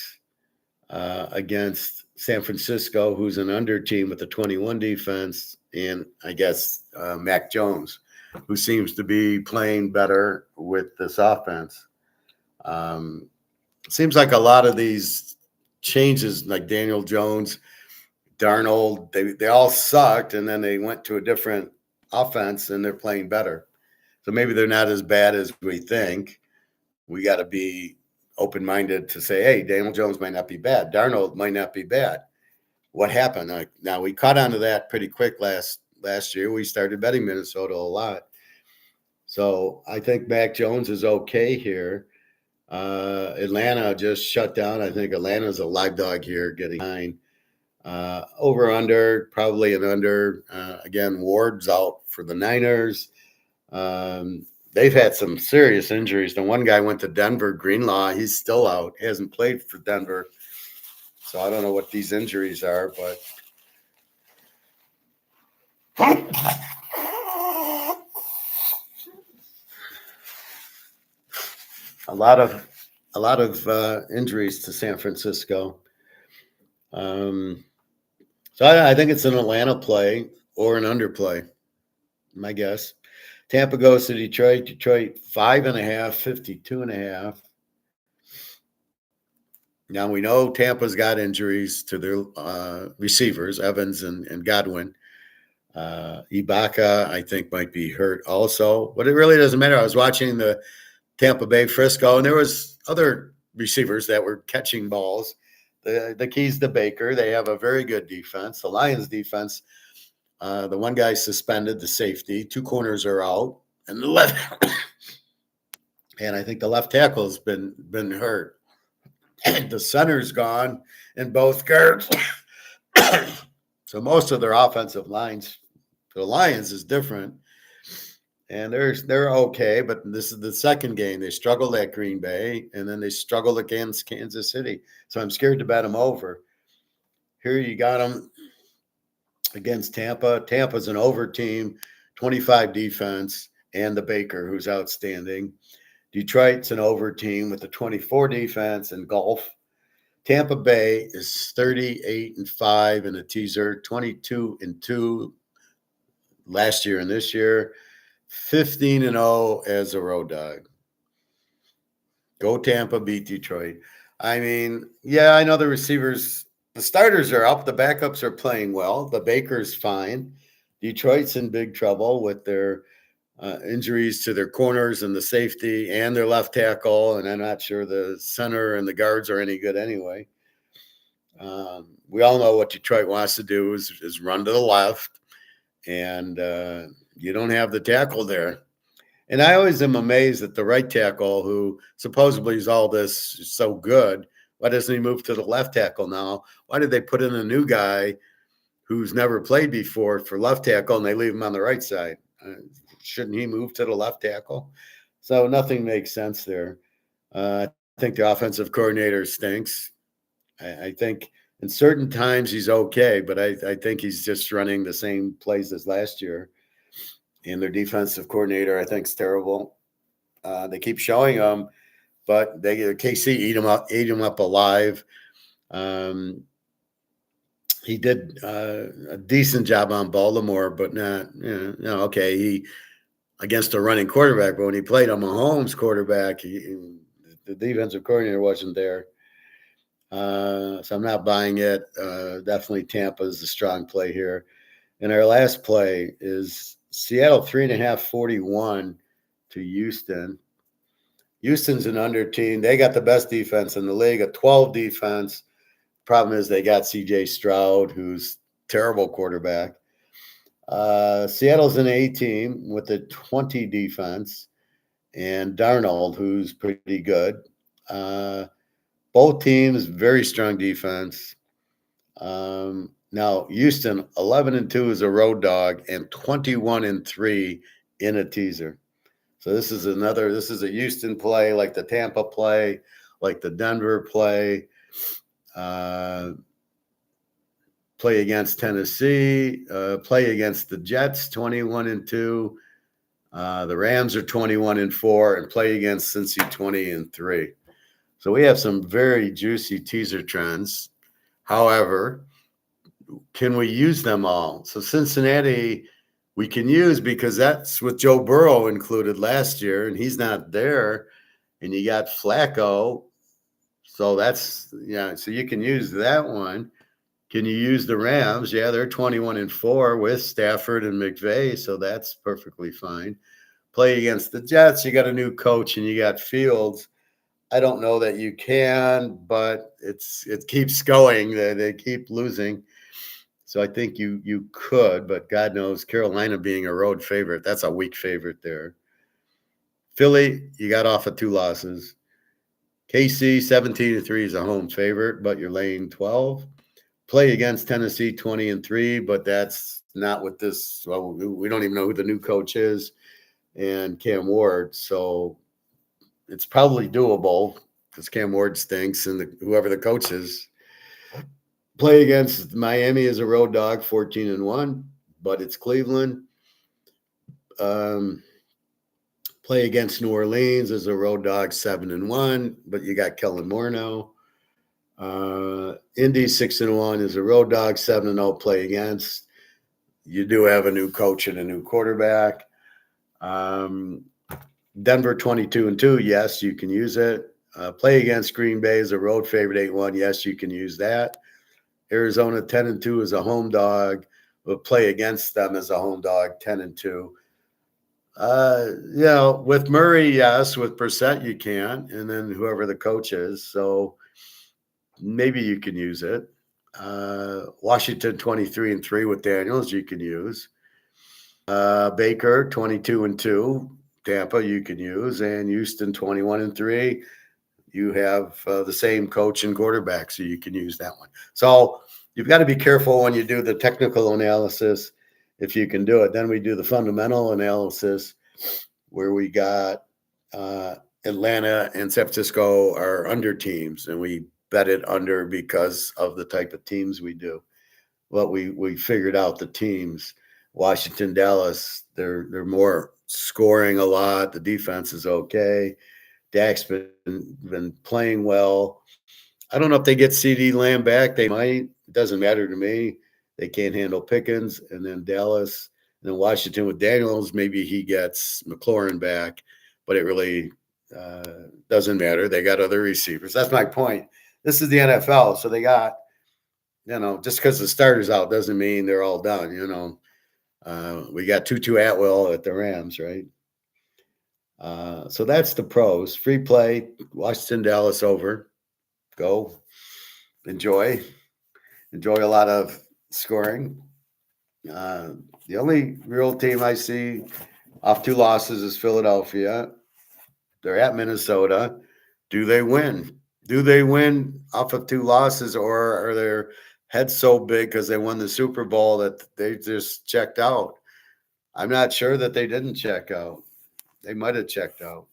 against San Francisco, who's an under team with a 21 defense, and I guess Mac Jones, who seems to be playing better with this offense. Seems like a lot of these changes, like Daniel Jones, Darnold, they all sucked, and then they went to a different offense, and they're playing better. So maybe they're not as bad as we think. We got to be open-minded to say, hey, Daniel Jones might not be bad. Darnold might not be bad. What happened? Now, we caught on to that pretty quick last year. We started betting Minnesota a lot. So I think Mac Jones is okay here. Atlanta just shut down. I think Atlanta's a live dog here, getting 9. Over under, probably an under. Again, Ward's out for the Niners. They've had some serious injuries. The one guy went to Denver, Greenlaw. He's still out. He hasn't played for Denver. So I don't know what these injuries are, but a lot of injuries to San Francisco. So I think it's an Atlanta play or an underplay, my guess. Tampa goes to Detroit. Detroit 5.5, 52.5. Now we know Tampa's got injuries to their receivers, Evans and Godwin. Ibaka, I think, might be hurt also, but it really doesn't matter. I was watching the Tampa Bay Frisco, and there was other receivers that were catching balls. The key's to Baker. They have a very good defense. The Lions defense, the one guy suspended, the safety. 2 corners are out, and the left, and I think the left tackle's been hurt. The center's gone, and both guards. So most of their offensive lines for the Lions is different, and they're okay. But this is the second game. They struggled at Green Bay, and then they struggled against Kansas City. So I'm scared to bet them over. Here you got them against Tampa. Tampa's an over team, 25 defense, and the Baker, who's outstanding. Detroit's an over team with the 24 defense and golf. Tampa Bay is 38-5 in a teaser, 22-2 last year and this year, 15-0 as a road dog. Go Tampa, beat Detroit. I mean, yeah, I know the receivers, the starters are up, the backups are playing well, the Baker's fine. Detroit's in big trouble with their injuries to their corners and the safety and their left tackle, and I'm not sure the center and the guards are any good anyway. We all know what Detroit wants to do is run to the left, and you don't have the tackle there. And I always am amazed at the right tackle, who supposedly is all this so good. Why doesn't he move to the left tackle now? Why did they put in a new guy who's never played before for left tackle, and they leave him on the right side? Shouldn't he move to the left tackle? So nothing makes sense there. I think the offensive coordinator stinks. I think in certain times he's okay, but I think he's just running the same plays as last year. And their defensive coordinator, I think, is terrible. They keep showing them, but KC eat them up alive. He did a decent job on Baltimore, but not, okay. He against a running quarterback, but when he played a Mahomes quarterback, the defensive coordinator wasn't there. So I'm not buying it. Definitely Tampa is the strong play here. And our last play is Seattle 3.5, 41 to Houston. Houston's an under team. They got the best defense in the league, a 12 defense. Problem is they got CJ Stroud, who's terrible quarterback. Seattle's an A team with a 20 defense, and Darnold, who's pretty good. Both teams, very strong defense. Now, Houston, 11-2 is a road dog, and 21-3 in a teaser. So this is a Houston play, like the Tampa play, like the Denver play. play against Tennessee, play against the Jets, 21-2. The Rams are 21-4, and play against Cincy 20-3. So we have some very juicy teaser trends. However, can we use them all? So Cincinnati, we can use because that's with Joe Burrow included last year, and he's not there. And you got Flacco. So that's, so you can use that one. Can you use the Rams? Yeah, they're 21-4 with Stafford and McVay, so that's perfectly fine. Play against the Jets. You got a new coach and you got Fields. I don't know that you can, but it keeps going. They keep losing. So I think you could, but God knows, Carolina being a road favorite, that's a weak favorite there. Philly, you got off of 2 losses. KC, 17-3 is a home favorite, but you're laying 12. Play against Tennessee, 20-3, but that's not with this. Well, we don't even know who the new coach is and Cam Ward. So it's probably doable because Cam Ward stinks and whoever the coach is. Play against Miami as a road dog, 14-1, but it's Cleveland. Play against New Orleans as a road dog, 7-1, but you got Kellen Moore now. Indy 6-1 is a road dog, 7-0 play against. You do have a new coach and a new quarterback. Denver 22-2, yes, you can use it. Play against Green Bay as a road favorite, 8-1, yes, you can use that. Arizona 10-2 is a home dog, but play against them as a home dog, 10-2. With Murray, yes. With Brissett, you can, and then whoever the coach is. So maybe you can use it. Washington 23-3 with Daniels, you can use. Baker 22-2, Tampa, you can use, and Houston 21-3. You have the same coach and quarterback, so you can use that one. So you've got to be careful when you do the technical analysis, if you can do it. Then we do the fundamental analysis, where we got Atlanta and San Francisco are under teams, and we bet it under because of the type of teams we do. Well, we figured out the teams. Washington, Dallas, they're more scoring a lot. The defense is okay. Dak's been playing well. I don't know if they get CD Lamb back. They might. It doesn't matter to me. They can't handle Pickens. And then Dallas, and then Washington with Daniels. Maybe he gets McLaurin back, but it really doesn't matter. They got other receivers. That's my point. This is the NFL, so they got, just because the starter's out doesn't mean they're all done. We got Tutu Atwell at the Rams, right? So that's the pros. Free play, Washington, Dallas over. Go. Enjoy a lot of scoring. The only real team I see off 2 losses is Philadelphia. They're at Minnesota. Do they win? Do they win off of 2 losses, or are their heads so big because they won the Super Bowl that they just checked out? I'm not sure that they didn't check out. They might have checked out.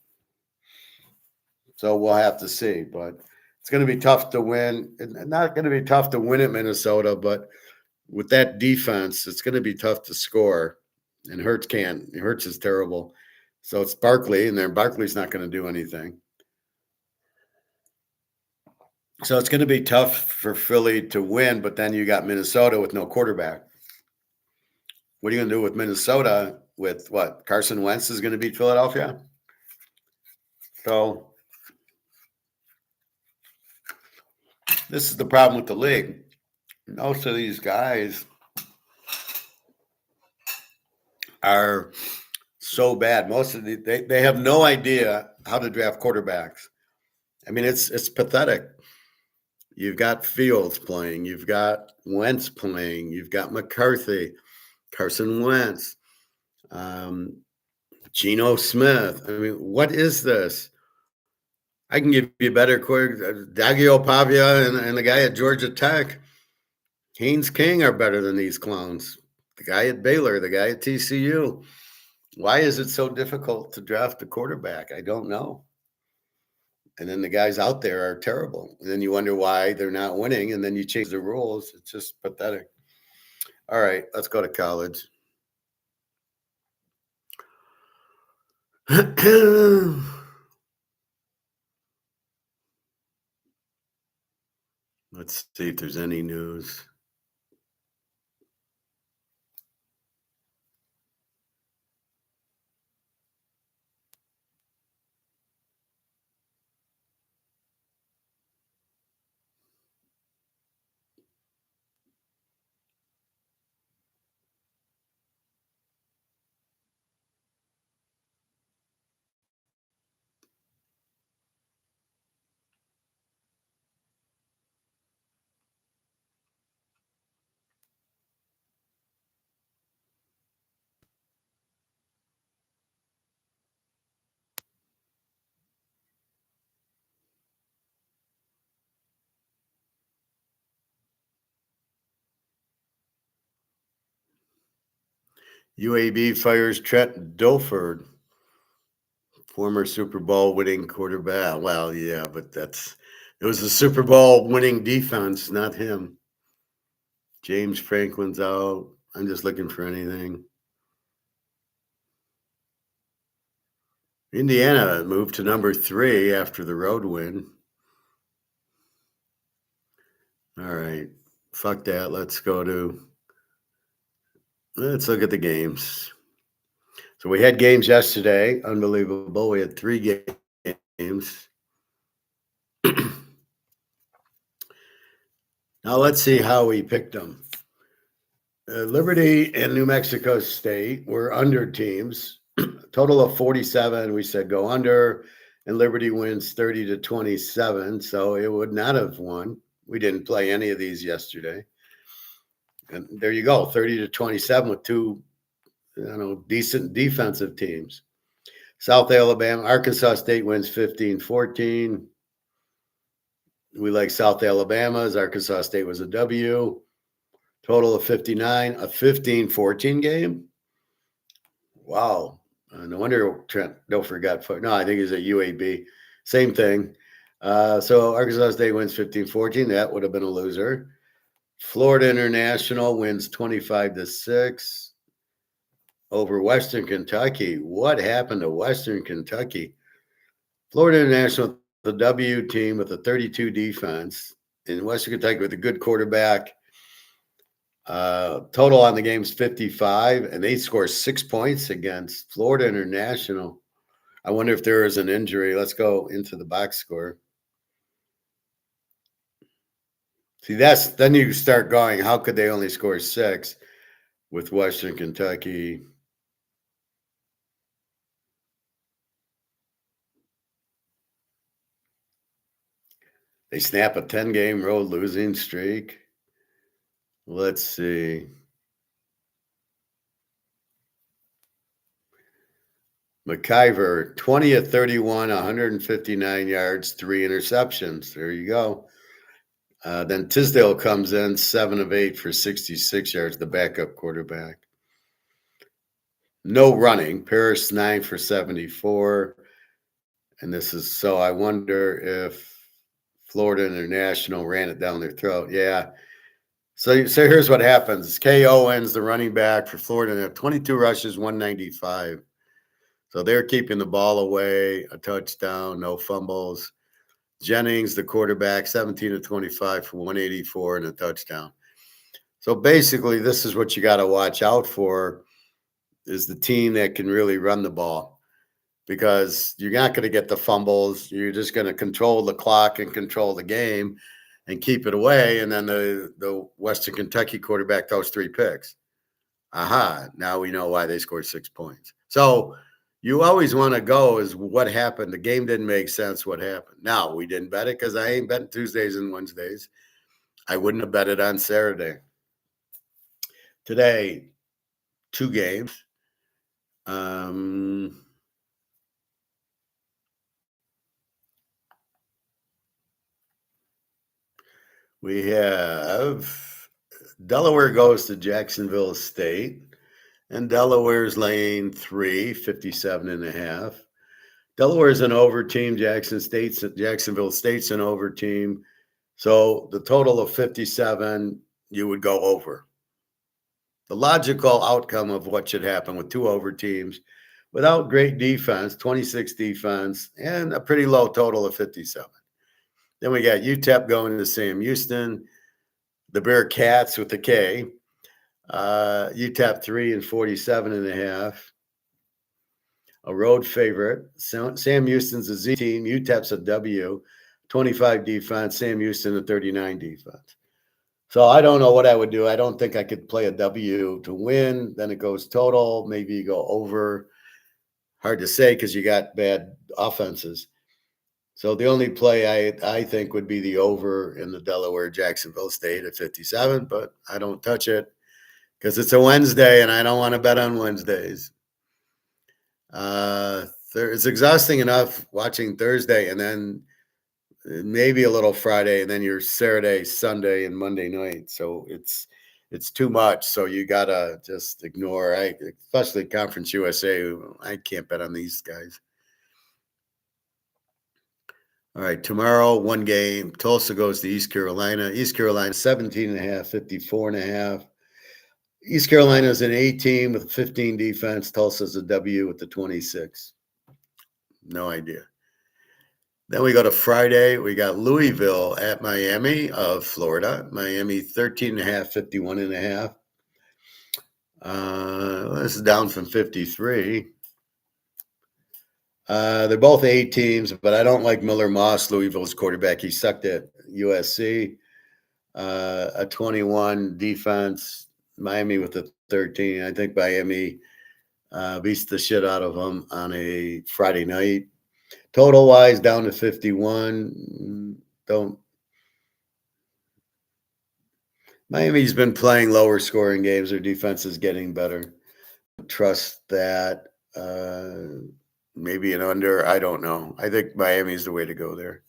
So we'll have to see. But it's going to be tough to win. It's not going to be tough to win at Minnesota, but with that defense, it's going to be tough to score. And Hurts can't. Hurts is terrible. So it's Barkley, and then Barkley's not going to do anything. So it's going to be tough for Philly to win, but then you got Minnesota with no quarterback. What are you going to do with Minnesota with what? Carson Wentz is going to beat Philadelphia? So this is the problem with the league. Most of these guys are so bad. Most of they have no idea how to draft quarterbacks. I mean, it's pathetic. You've got Fields playing, you've got Wentz playing, you've got McCarthy, Carson Wentz, Geno Smith. I mean, what is this? I can give you a better Daggio Pavia and the guy at Georgia Tech. Haynes King are better than these clowns. The guy at Baylor, the guy at TCU. Why is it so difficult to draft a quarterback? I don't know. And then the guys out there are terrible. And then you wonder why they're not winning. And then you change the rules. It's just pathetic. All right, let's go to college. Let's see if there's any news. UAB fires Trent Dilford, former Super Bowl winning quarterback. Well, yeah, but it was a Super Bowl winning defense, not him. James Franklin's out. I'm just looking for anything. Indiana moved to number 3 after the road win. All right. Fuck that. Let's look at the games. So we had games yesterday. Unbelievable. We had 3 games. Now let's see how we picked them. Liberty and New Mexico State were under teams. Total of 47. We said go under, and Liberty wins 30-27. So it would not have won. We didn't play any of these yesterday. And there you go, 30-27 with 2, decent defensive teams. South Alabama, Arkansas State wins 15-14. We like South Alabama's. Arkansas State was a W. Total of 59, a 15-14 game. Wow. No wonder Trent Dilford got put. No, I think he's at UAB. Same thing. So Arkansas State wins 15-14. That would have been a loser. Florida International wins 25-6 over Western Kentucky. What happened to Western Kentucky? Florida International, the W team with a 32 defense, and Western Kentucky with a good quarterback. Total on the game's 55, and they score 6 points against Florida International. I wonder if there is an injury. Let's go into the box score. See, then you start going, how could they only score 6 with Western Kentucky? They snap a 10-game road losing streak. Let's see. McIver, 20 of 31, 159 yards, 3 interceptions. There you go. Then Tisdale comes in, 7 of 8 for 66 yards, the backup quarterback. No running. Parrish, 9 for 74. And so I wonder if Florida International ran it down their throat. Yeah. So here's what happens. Kay Owens, the running back for Florida, they have 22 rushes, 195. So they're keeping the ball away, a touchdown, no fumbles. Jennings, the quarterback, 17 of 25 for 184 and a touchdown. So basically, this is what you got to watch out for, is the team that can really run the ball, because you're not going to get the fumbles. You're just going to control the clock and control the game and keep it away. And then the Western Kentucky quarterback throws 3 picks. Aha, now we know why they scored 6 points. So you always want to go is what happened. The game didn't make sense. What happened? Now, we didn't bet it because I ain't betting Tuesdays and Wednesdays. I wouldn't have bet it on Saturday. Today, 2 games. We have Delaware goes to Jacksonville State, and Delaware's laying 3, 57.5. Delaware's an over team. Jacksonville State's an over team. So the total of 57, you would go over. the logical outcome of what should happen with two over teams without great defense, 26 defense, and a pretty low total of 57. Then we got UTEP going to Sam Houston, the Bearcats with the K, UTEP 3 and 47.5. A road favorite. Sam Houston's a Z team. UTEP's a W, 25 defense. Sam Houston a 39 defense. So I don't know what I would do. I don't think I could play a W to win. Then it goes total. Maybe you go over. Hard to say because you got bad offenses. So the only play I think would be the over in the Delaware Jacksonville State at 57, but I don't touch it because it's a Wednesday and I don't want to bet on Wednesdays. It's exhausting enough watching Thursday and then maybe a little Friday and then your Saturday, Sunday, and Monday night. So it's too much. So you gotta just ignore. Especially Conference USA. I can't bet on these guys. All right, tomorrow, one game. Tulsa goes to East Carolina. East Carolina 17.5, 54.5. East Carolina is an A team with 15 defense. Tulsa's a W with the 26. No idea. Then we go to Friday. We got Louisville at Miami of Florida. Miami 13.5, 51.5. This is down from 53. They're both A teams, but I don't like Miller Moss, Louisville's quarterback. He sucked at USC. A 21 defense. Miami with a 13. I think Miami beats the shit out of them on a Friday night. Total wise, down to 51. Miami's been playing lower scoring games. Their defense is getting better. Trust that. Maybe an under. I don't know. I think Miami's the way to go there.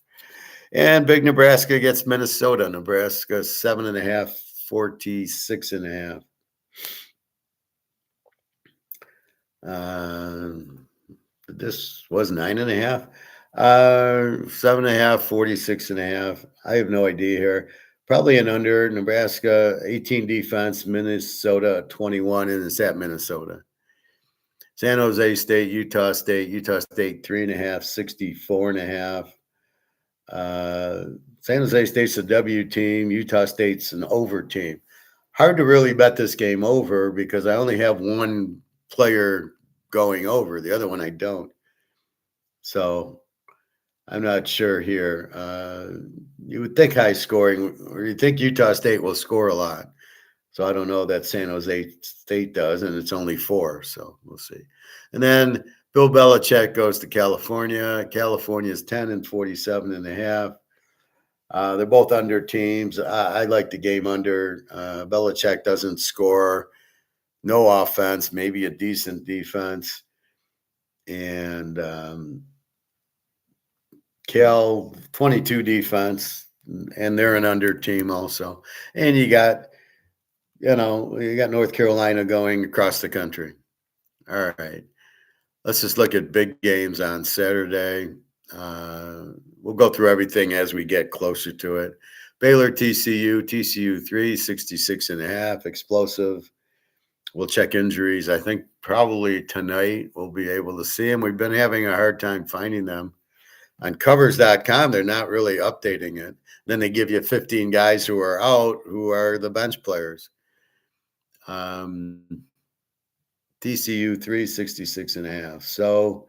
And big Nebraska gets Minnesota. Nebraska 7.5, 46.5. This was 9.5. 7.5, 46.5. I have no idea here. Probably an under. Nebraska 18 defense, Minnesota 21, and it's at Minnesota. San Jose State, Utah State 3.5, 64.5. San Jose State's a W team. Utah State's an over team. Hard to really bet this game over because I only have one player going over. The other one I don't. So I'm not sure here. You would think high scoring, or you think Utah State will score a lot. So I don't know that San Jose State does, and it's only 4. So we'll see. And then Bill Belichick goes to California. California's 10 and 47.5. They're both under teams. I like the game under. Belichick doesn't score. No offense, maybe a decent defense. And Cal, 22 defense, and they're an under team also. And you got North Carolina going across the country. All right. Let's just look at big games on Saturday. We'll go through everything as we get closer to it. Baylor, TCU 3, 66.5, explosive. We'll check injuries. I think probably tonight we'll be able to see them. We've been having a hard time finding them. On covers.com, they're not really updating it. Then they give you 15 guys who are out, who are the bench players. TCU 3, 66.5. So,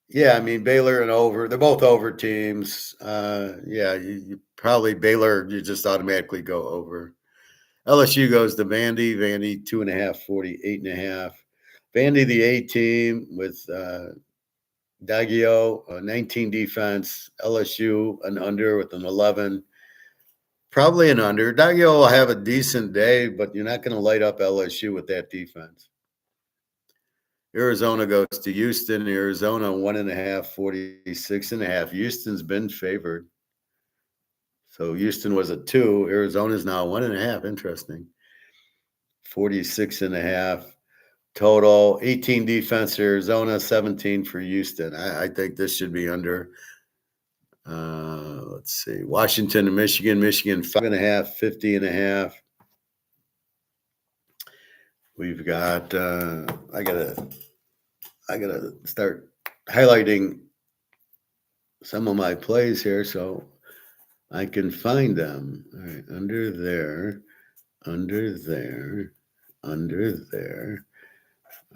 yeah, I mean, Baylor and over. They're both over teams. You probably Baylor, you just automatically go over. LSU goes to Vandy. Vandy 2.5, 48.5. Vandy, the A team with Daggio, 19 defense. LSU, an under with an 11. Probably an under. Daggio will have a decent day, but you're not going to light up LSU with that defense. Arizona goes to Houston. Arizona 1.5, 46.5. Houston's been favored. So Houston was a 2. Arizona's now 1.5. Interesting. 46.5 total. 18 defense Arizona, 17 for Houston. I think this should be under. Let's see. Washington and Michigan. Michigan 5.5, 50.5. We've got. I gotta start highlighting some of my plays here so I can find them. All right, under there, under there, under there.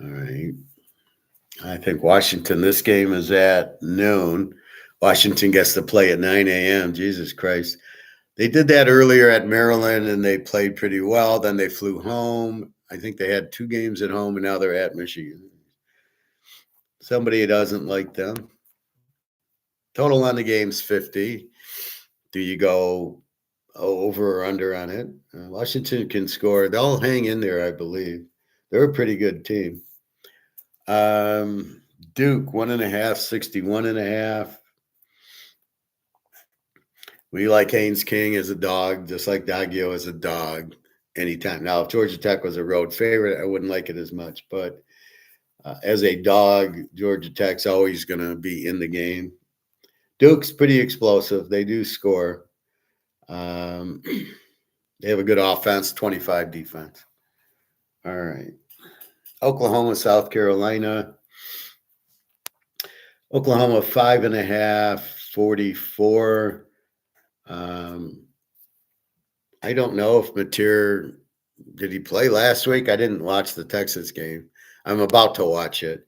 All right. I think Washington, this game is at noon. Washington gets to play at 9 a.m. Jesus Christ. They did that earlier at Maryland and they played pretty well. Then they flew home. I think they had 2 games at home and now they're at Michigan. Somebody doesn't like them. Total on the game's 50. Do you go over or under on it? Washington can score. They'll hang in there, I believe. They're a pretty good team. Duke, 1.5, 61.5. We like Haynes King as a dog, just like Daggio as a dog anytime. Now, if Georgia Tech was a road favorite, I wouldn't like it as much. But as a dog, Georgia Tech's always going to be in the game. Duke's pretty explosive. They do score. They have a good offense, 25 defense. All right. Oklahoma, South Carolina. Oklahoma, 5.5, 44. I don't know if Mateer, did he play last week? I didn't watch the Texas game. I'm about to watch it.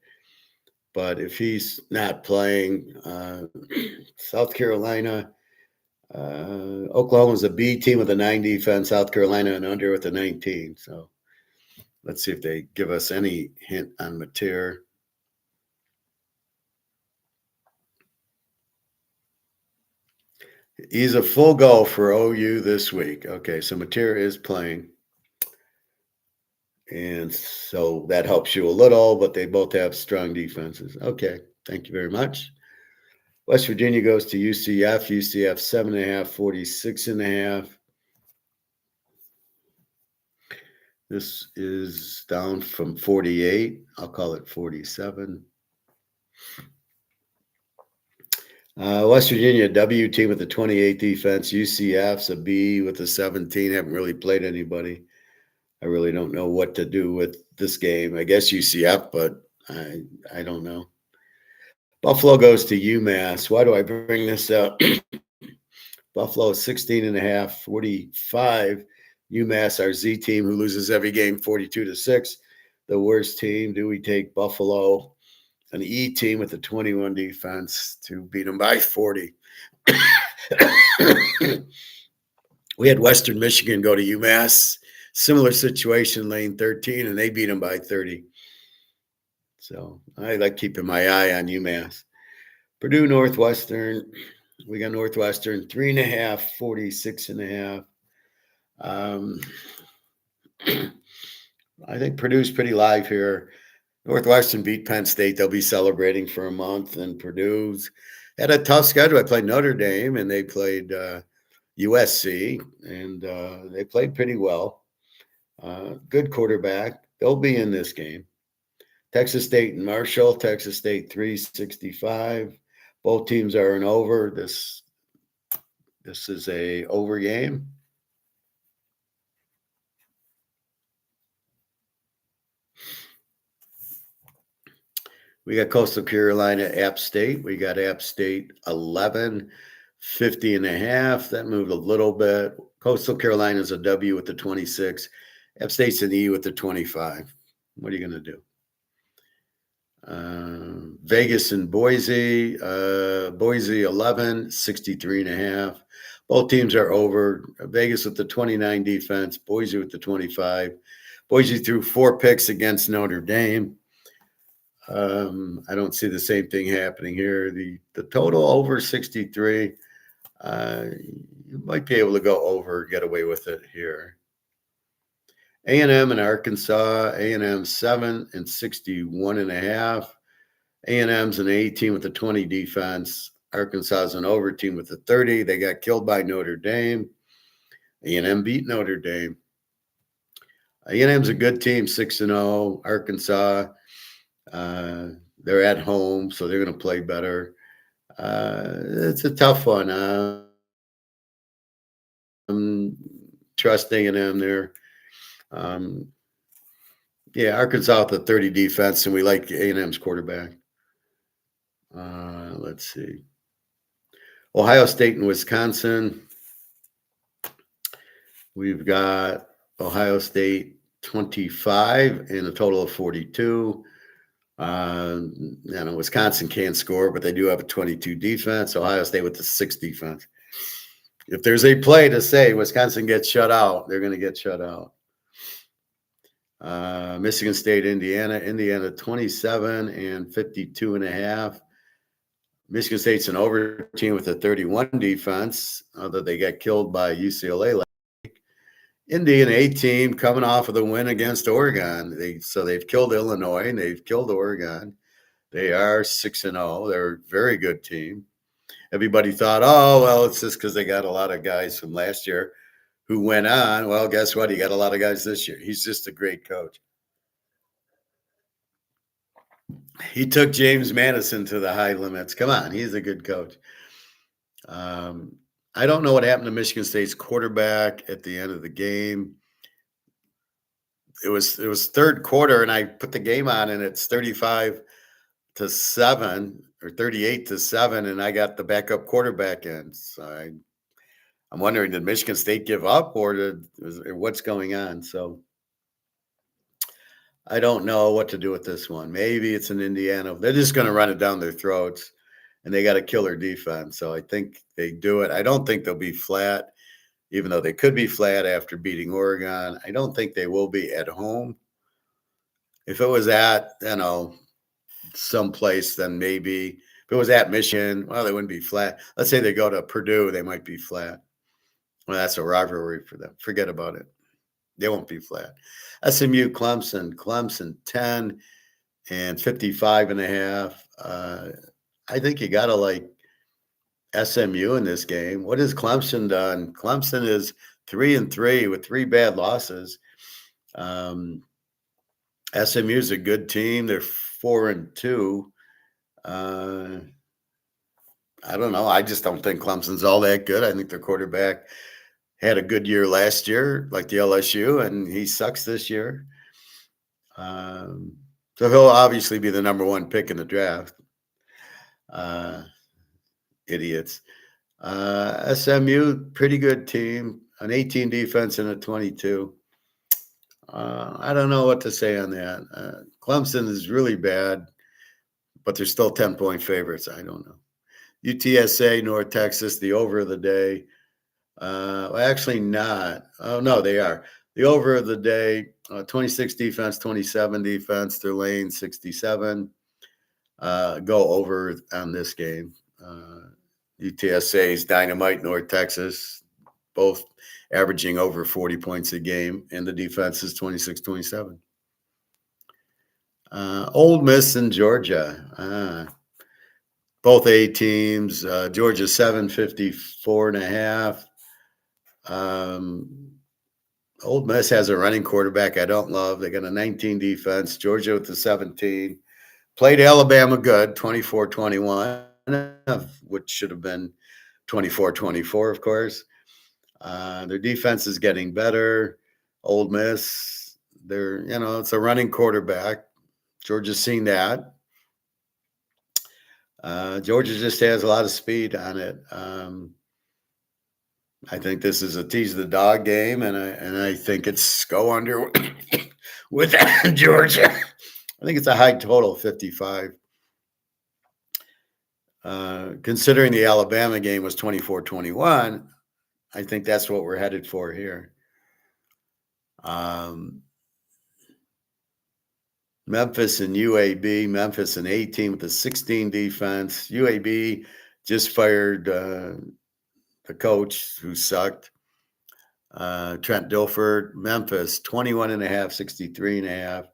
But if he's not playing, South Carolina, Oklahoma's a B team with a 9 defense, South Carolina an under with a 19. So let's see if they give us any hint on Mateer. He's a full go for OU this week. Okay, so Mateer is playing. And so that helps you a little, but they both have strong defenses. Okay, thank you very much. West Virginia goes to UCF. UCF 7.5, 46.5. This is down from 48. I'll call it 47. West Virginia, W team with the 28 defense. UCF's a B with the 17. Haven't really played anybody. I really don't know what to do with this game. I guess UCF, but I don't know. Buffalo goes to UMass. Why do I bring this up? Buffalo 16.5, 45. UMass, our Z team, who loses every game 42-6. The worst team. Do we take Buffalo, an E team with a 21 defense, to beat them by 40? We had Western Michigan go to UMass. Similar situation, lane 13, and they beat them by 30. So I like keeping my eye on UMass. Purdue, Northwestern. We got Northwestern 3.5, 46.5. I think Purdue's pretty live here. Northwestern beat Penn State. They'll be celebrating for a month. And Purdue's had a tough schedule. I played Notre Dame, and they played USC, and they played pretty well. Good quarterback. They'll be in this game. Texas State and Marshall. Texas State 365. Both teams are an over. This is a over game. We got Coastal Carolina, App State. We got App State 11, 50.5. That moved a little bit. Coastal Carolina's a W with the 26. App State's an E with the 25. What are you going to do? Vegas and Boise. Boise 11, 63.5. Both teams are over. Vegas with the 29 defense. Boise with the 25. Boise threw 4 picks against Notre Dame. I don't see the same thing happening here. The total over 63. You might be able to go over, get away with it here. A&M and Arkansas. A&M 7 and 61.5. A&M's an A team with a 20 defense. Arkansas is an over team with a 30. They got killed by Notre Dame. A&M beat Notre Dame. A&M's a good team, 6-0. Arkansas, they're at home, so they're going to play better. It's a tough one. Trust A&M there. Yeah, Arkansas with the 30 defense, and we like A&M's quarterback. Let's see. Ohio State and Wisconsin. We've got Ohio State 25 and a total of 42. Wisconsin can't score, but they do have a 22 defense. Ohio State with the 6 defense. If there's a play to say Wisconsin gets shut out, they're going to get shut out. Michigan State, Indiana 27 and 52.5. Michigan State's an over team with a 31 defense, although they got killed by UCLA last week. Indy, an A team coming off of the win against Oregon. They've killed Illinois and they've killed Oregon. They are 6-0. They're a very good team. Everybody thought, oh, well, it's just because they got a lot of guys from last year who went on. Well, guess what? He got a lot of guys this year. He's just a great coach. He took James Madison to the high limits. Come on, he's a good coach. I don't know what happened to Michigan State's quarterback at the end of the game. It was third quarter, and I put the game on, and it's 35-7 or 38-7, and I got the backup quarterback in. So I'm wondering, did Michigan State give up, or what's going on? So I don't know what to do with this one. Maybe it's in Indiana. They're just going to run it down their throats, and they got a killer defense. So I think they do it. I don't think they'll be flat, even though they could be flat after beating Oregon. I don't think they will be at home. If it was at, someplace, then maybe. If it was at Michigan, well, they wouldn't be flat. Let's say they go to Purdue, they might be flat. Well, that's a rivalry for them. Forget about it. They won't be flat. SMU, Clemson 10 and 55.5. I think you got to like SMU in this game. What has Clemson done? Clemson is 3-3 with 3 bad losses. SMU is a good team. They're 4-2. I don't know. I just don't think Clemson's all that good. I think their quarterback had a good year last year, like the LSU, and he sucks this year. So he'll obviously be the number 1 pick in the draft. Idiots. SMU, pretty good team, an 18 defense and a 22. I don't know what to say on that. Clemson is really bad, but they're still 10-point favorites. I don't know. UTSA, North Texas, the over of the day. Well, actually not. Oh, no, they are. The over of the day, 26 defense, 27 defense. Their lane, 67. Go over on this game. UTSA's dynamite, North Texas, both averaging over 40 points a game, and the defense is 26-27. Ole Miss and Georgia. Both A teams. Georgia 754.5. Ole Miss has a running quarterback I don't love. They got a 19 defense. Georgia with the 17. Played Alabama good, 24-21, which should have been 24-24, of course. Their defense is getting better. Ole Miss, it's a running quarterback. Georgia's seen that. Georgia just has a lot of speed on it. I think this is a tease the dog game, and I think it's go under with Georgia. I think it's a high total, 55. Considering the Alabama game was 24-21, I think that's what we're headed for here. Memphis and UAB. Memphis an A team with a 16 defense. UAB just fired the coach who sucked. Trent Dilford. Memphis 21.5,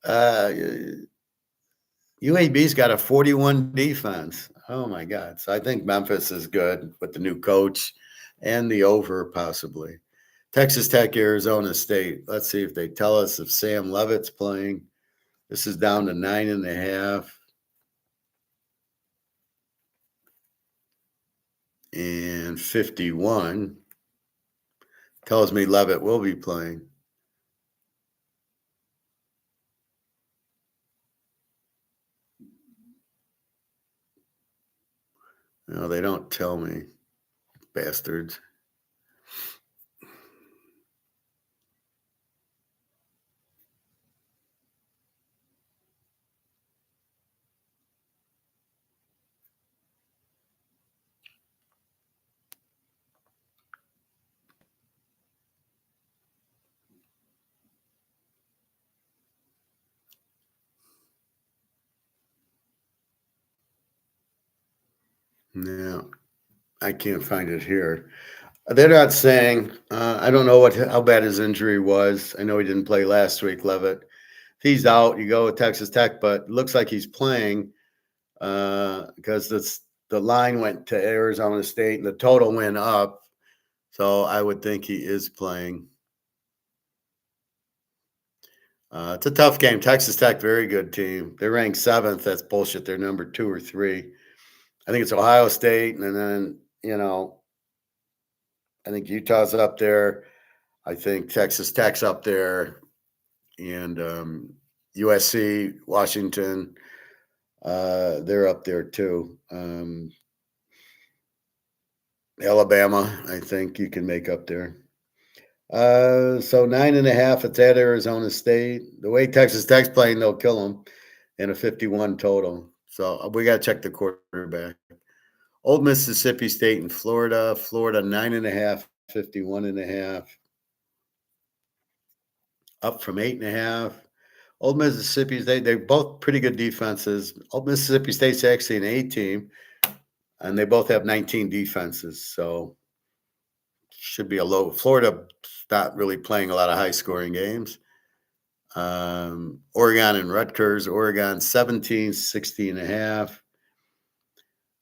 63.5. UAB's got a 41 defense. Oh my God. So I think Memphis is good with the new coach and the over possibly. Texas Tech, Arizona State. Let's see if they tell us if Sam Leavitt's playing. This is down to 9.5. And 51 tells me Leavitt will be playing. No, they don't tell me, bastards. No, I can't find it here. They're not saying. I don't know how bad his injury was. I know he didn't play last week, Levitt. If he's out, you go with Texas Tech, but it looks like he's playing because the line went to Arizona State and the total went up. So I would think he is playing. It's a tough game. Texas Tech, very good team. They're ranked seventh. That's bullshit. They're number 2 or 3. I think it's Ohio State, and then I think Utah's up there. I think Texas Tech's up there, and USC, Washington, they're up there too. Alabama, I think you can make up there. So 9.5. It's at Arizona State. The way Texas Tech's playing, they'll kill them in a 51 total. So we got to check the quarterback. Old Mississippi State and Florida. Florida 9.5, 51.5. Up from 8.5. Old Mississippi State, they're both pretty good defenses. Old Mississippi State's actually an A team, and they both have 19 defenses. So should be a low. Florida not really playing a lot of high scoring games. Oregon and Rutgers. Oregon 17, 60.5.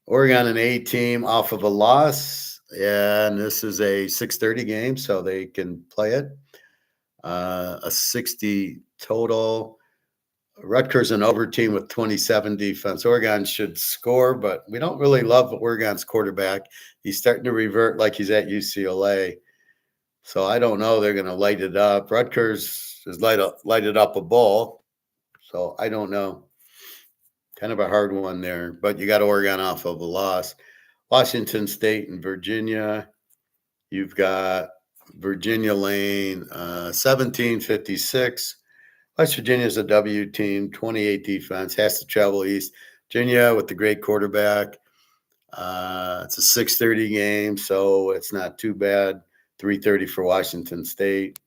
Oregon an A team off of a loss. Yeah, and this is a 6:30 game, so they can play it. A 60 total. Rutgers an over team with 27 defense. Oregon should score, but we don't really love Oregon's quarterback. He's starting to revert like he's at UCLA. So I don't know. They're going to light it up. Rutgers has lighted up a ball. So I don't know. Kind of a hard one there, but you got Oregon off of a loss. Washington State and Virginia. You've got Virginia Lane, 1756. West Virginia's a W team, 28 defense, has to travel east. Virginia with the great quarterback. It's a 6:30 game, so it's not too bad. 3:30 for Washington State.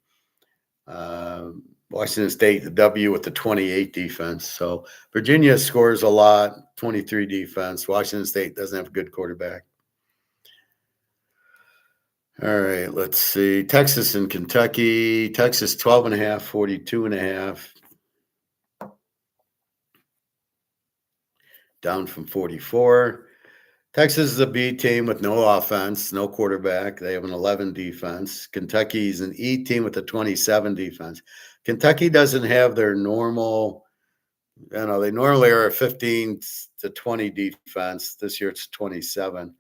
Washington State, the W with the 28 defense. So Virginia scores a lot, 23 defense. Washington State doesn't have a good quarterback. All right, let's see. Texas and Kentucky. Texas 12.5, 42.5. Down from 44. Texas is a B team with no offense, no quarterback. They have an 11 defense. Kentucky's an E team with a 27 defense. Kentucky doesn't have their normal, they normally are a 15 to 20 defense. This year it's 27.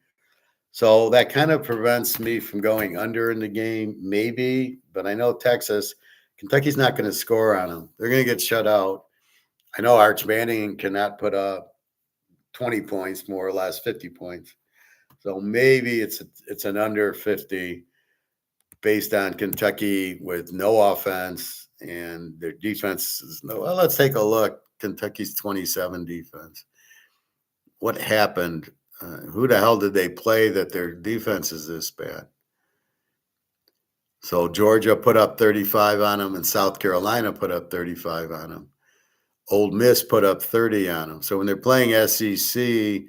So that kind of prevents me from going under in the game, maybe. But I know Kentucky's not going to score on them. They're going to get shut out. I know Arch Manning cannot put up 20 points, more or less 50 points. So maybe it's an under 50 based on Kentucky with no offense and their defense is no. Well, let's take a look. Kentucky's 27 defense. What happened? Who the hell did they play that their defense is this bad? So Georgia put up 35 on them and South Carolina put up 35 on them. Ole Miss put up 30 on them. So when they're playing SEC,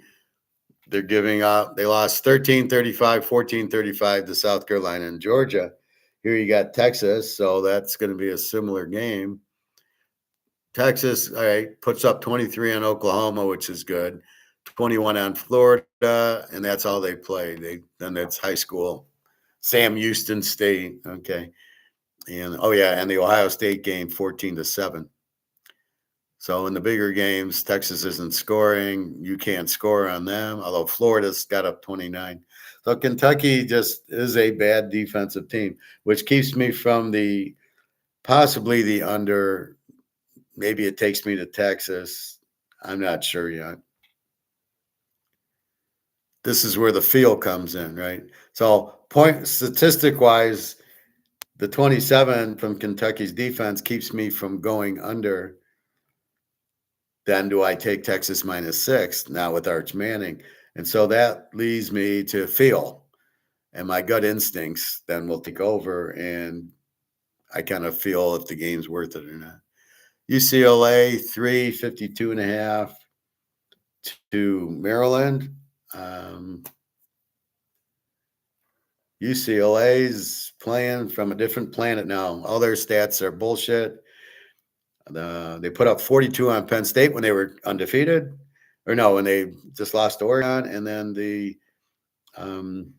they're giving up. They lost 13-35, 14-35 to South Carolina and Georgia. Here you got Texas, so that's going to be a similar game. Texas, all right, puts up 23 on Oklahoma, which is good. 21 on Florida, and that's all they play. Then that's high school. Sam Houston State, okay. And and the Ohio State game 14-7. So in the bigger games, Texas isn't scoring. You can't score on them, although Florida's got up 29. So Kentucky just is a bad defensive team, which keeps me from possibly the under. Maybe it takes me to Texas. I'm not sure yet. this is where the feel comes in, right? So point statistic wise, the 27 from Kentucky's defense keeps me from going under. Then do I take Texas -6 now with Arch Manning? And so that leads me to feel, and my gut instincts then will take over, and I kind of feel if the game's worth it or not. UCLA 352.5 to Maryland. Um, UCLA's playing from a different planet now. All their stats are bullshit. They put up 42 on Penn State when they were undefeated, or no, when they just lost to Oregon, and then um,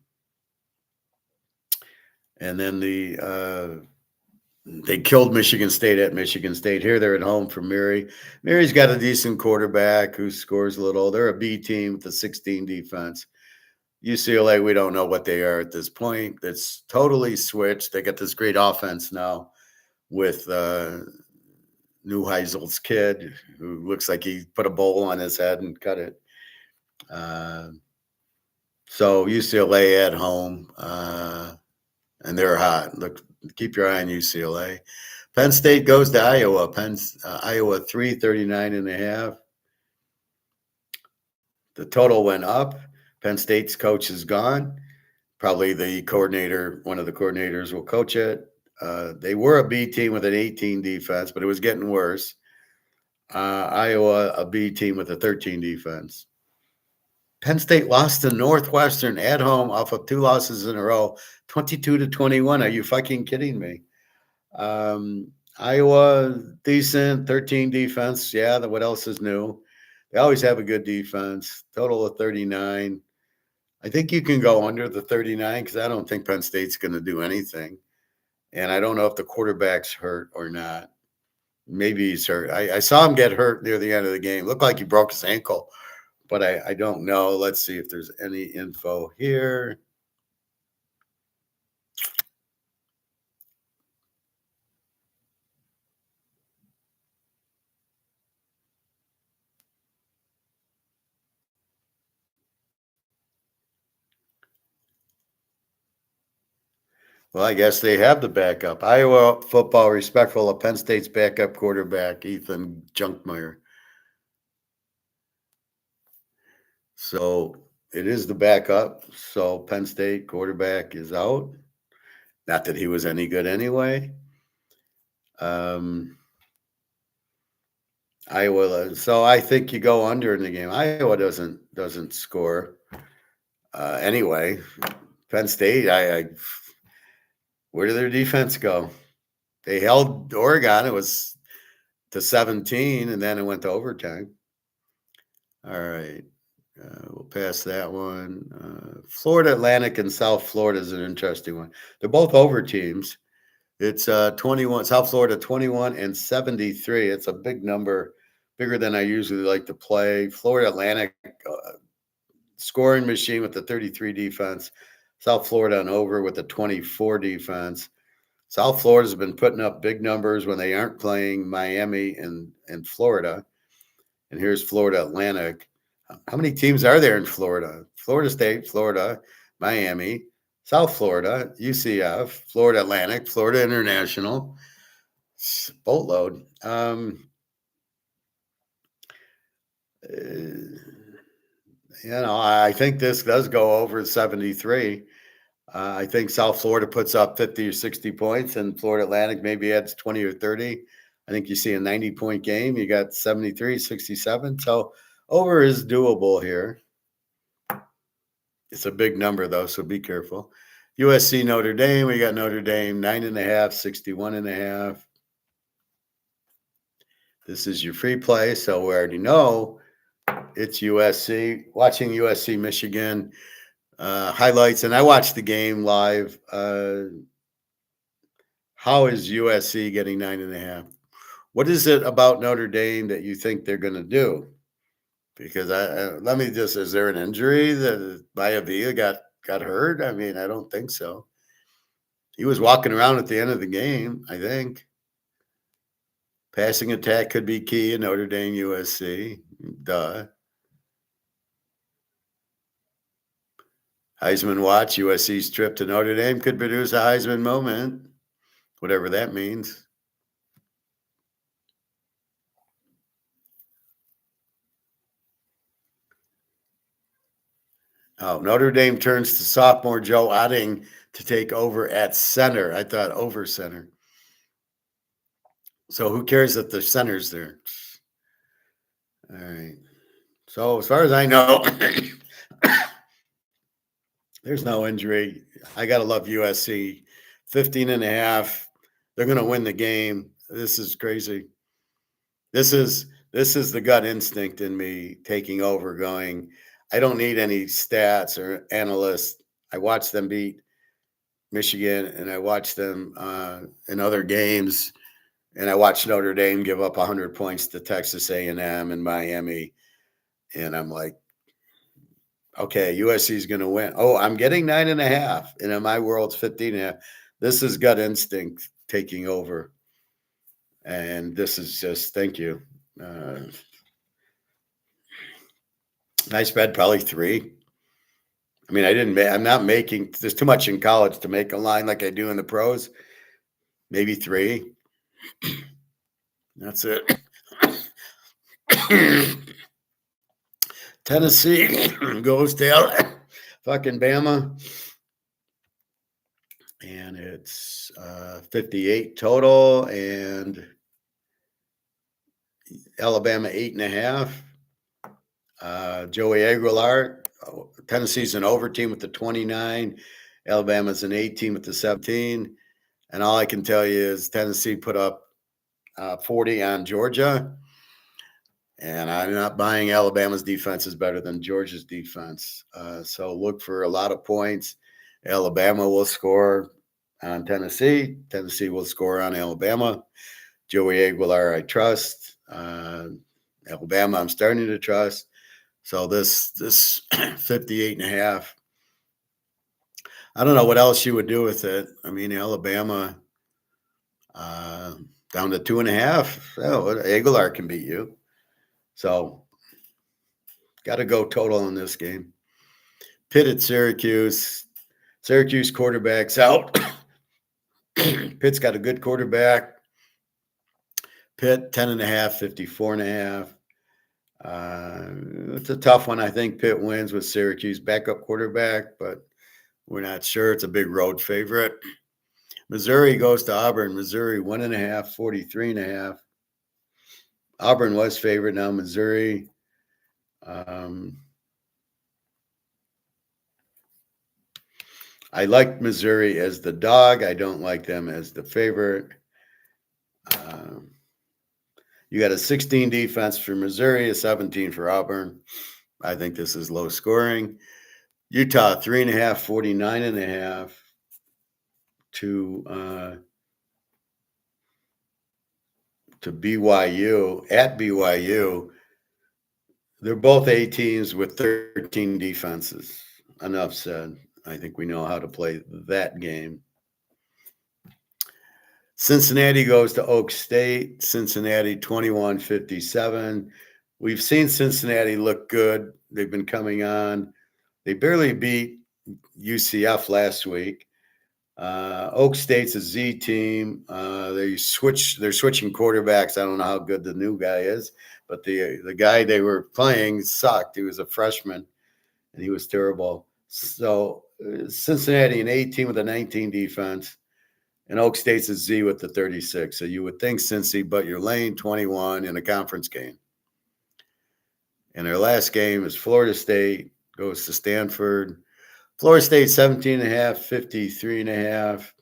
they killed Michigan State at Michigan State. Here they're at home for Mary. Mary's got a decent quarterback who scores a little. They're a B team with a 16 defense. UCLA, we don't know what they are at this point. It's totally switched. They got this great offense now with Neuheisel's kid, who looks like he put a bowl on his head and cut it. So UCLA at home, and they're hot. Look, keep your eye on UCLA. Penn State goes to Iowa. Iowa 339.5. The total went up. Penn State's coach is gone. Probably one of the coordinators will coach it. They were a B team with an 18 defense, but it was getting worse. Iowa, a B team with a 13 defense. Penn State lost to Northwestern at home off of 2 losses in a row, 22-21. Are you fucking kidding me? Iowa, decent, 13 defense. Yeah, what else is new? They always have a good defense. Total of 39. I think you can go under the 39 because I don't think Penn State's going to do anything. And I don't know if the quarterback's hurt or not. Maybe he's hurt. I saw him get hurt near the end of the game. Looked like he broke his ankle, but I don't know. Let's see if there's any info here. Well, I guess they have the backup. Iowa football respectful of Penn State's backup quarterback, Ethan Junkmeyer. So it is the backup. So Penn State quarterback is out. Not that he was any good anyway. Iowa. So I think you go under in the game. Iowa doesn't score anyway. Penn State. Where did their defense go? They held Oregon. It was to 17, and then it went to overtime. All right. We'll pass that one. Florida Atlantic and South Florida is an interesting one. They're both over teams. It's 21. South Florida 21 and 73. It's a big number, bigger than I usually like to play. Florida Atlantic scoring machine with the 33 defense. South Florida on over with the 24 defense. South Florida's been putting up big numbers when they aren't playing Miami and Florida. And here's Florida Atlantic. How many teams are there in Florida? Florida State, Florida, Miami, South Florida, UCF, Florida Atlantic, Florida International. Boatload. I think this does go over 73. I think South Florida puts up 50 or 60 points, and Florida Atlantic maybe adds 20 or 30. I think you see a 90-point game. You got 73, 67. So over is doable here. It's a big number, though, so be careful. USC Notre Dame. We got Notre Dame 9.5, 61.5. This is your free play, so we already know it's USC. Watching USC Michigan highlights, and I watched the game live. How is USC getting 9.5? What is it about Notre Dame that you think they're going to do? Because let me just, is there an injury that Maivia got hurt? I mean, I don't think so. He was walking around at the end of the game, I think. Passing attack could be key in Notre Dame USC. Duh. Heisman watch, USC's trip to Notre Dame could produce a Heisman moment, whatever that means. Oh, Notre Dame turns to sophomore Joe Otting to take over at center. I thought over center. So who cares if the center's there? All right. So as far as I know, there's no injury. I got to love USC. 15.5. They're going to win the game. This is crazy. This is the gut instinct in me taking over going, I don't need any stats or analysts. I watched them beat Michigan and I watched them in other games and I watched Notre Dame give up 100 points to Texas A&M and Miami. And I'm like, okay, USC is going to win. Oh, I'm getting 9.5. And in my world, it's 15.5. This is gut instinct taking over. And this is just, thank you. Nice bet, probably 3. I mean, I'm not making, there's too much in college to make a line like I do in the pros. Maybe 3. That's it. Tennessee goes to fucking Bama. And it's 58 total. And Alabama 8.5. Joey Aguilar, Tennessee's an over team with the 29. Alabama's an 18 with the 17. And all I can tell you is Tennessee put up 40 on Georgia. And I'm not buying Alabama's defense is better than Georgia's defense. So look for a lot of points. Alabama will score on Tennessee. Tennessee will score on Alabama. Joey Aguilar, I trust. Alabama, I'm starting to trust. So this 58.5. I don't know what else you would do with it. I mean, Alabama down to 2.5. Oh, Aguilar can beat you. So got to go total in this game. Pitt at Syracuse. Syracuse quarterback's out. Pitt's got a good quarterback. Pitt 10.5, 54.5. It's a tough one. I think Pitt wins with Syracuse backup quarterback, but we're not sure. It's a big road favorite. Missouri goes to Auburn. Missouri 1.5, 43.5. Auburn was favored. Now Missouri. I like Missouri as the dog. I don't like them as the favorite. You got a 16 defense for Missouri, a 17 for Auburn. I think this is low scoring. Utah 3.5, 49.5 to BYU at BYU. They're both A teams with 13 defenses. Enough said. I think we know how to play that game. Cincinnati goes to Oak State. Cincinnati 21-57. We've seen Cincinnati look good. They've been coming on. They barely beat UCF last week. Oak State's a Z team. They're switching quarterbacks. I don't know how good the new guy is, but the guy they were playing sucked. He was a freshman, and he was terrible. So Cincinnati an 18 with a 19 defense, and Oak State's a Z with the 36. So you would think Cincy, but you're laying 21 in a conference game. And their last game is Florida State goes to Stanford. Florida State 17.5,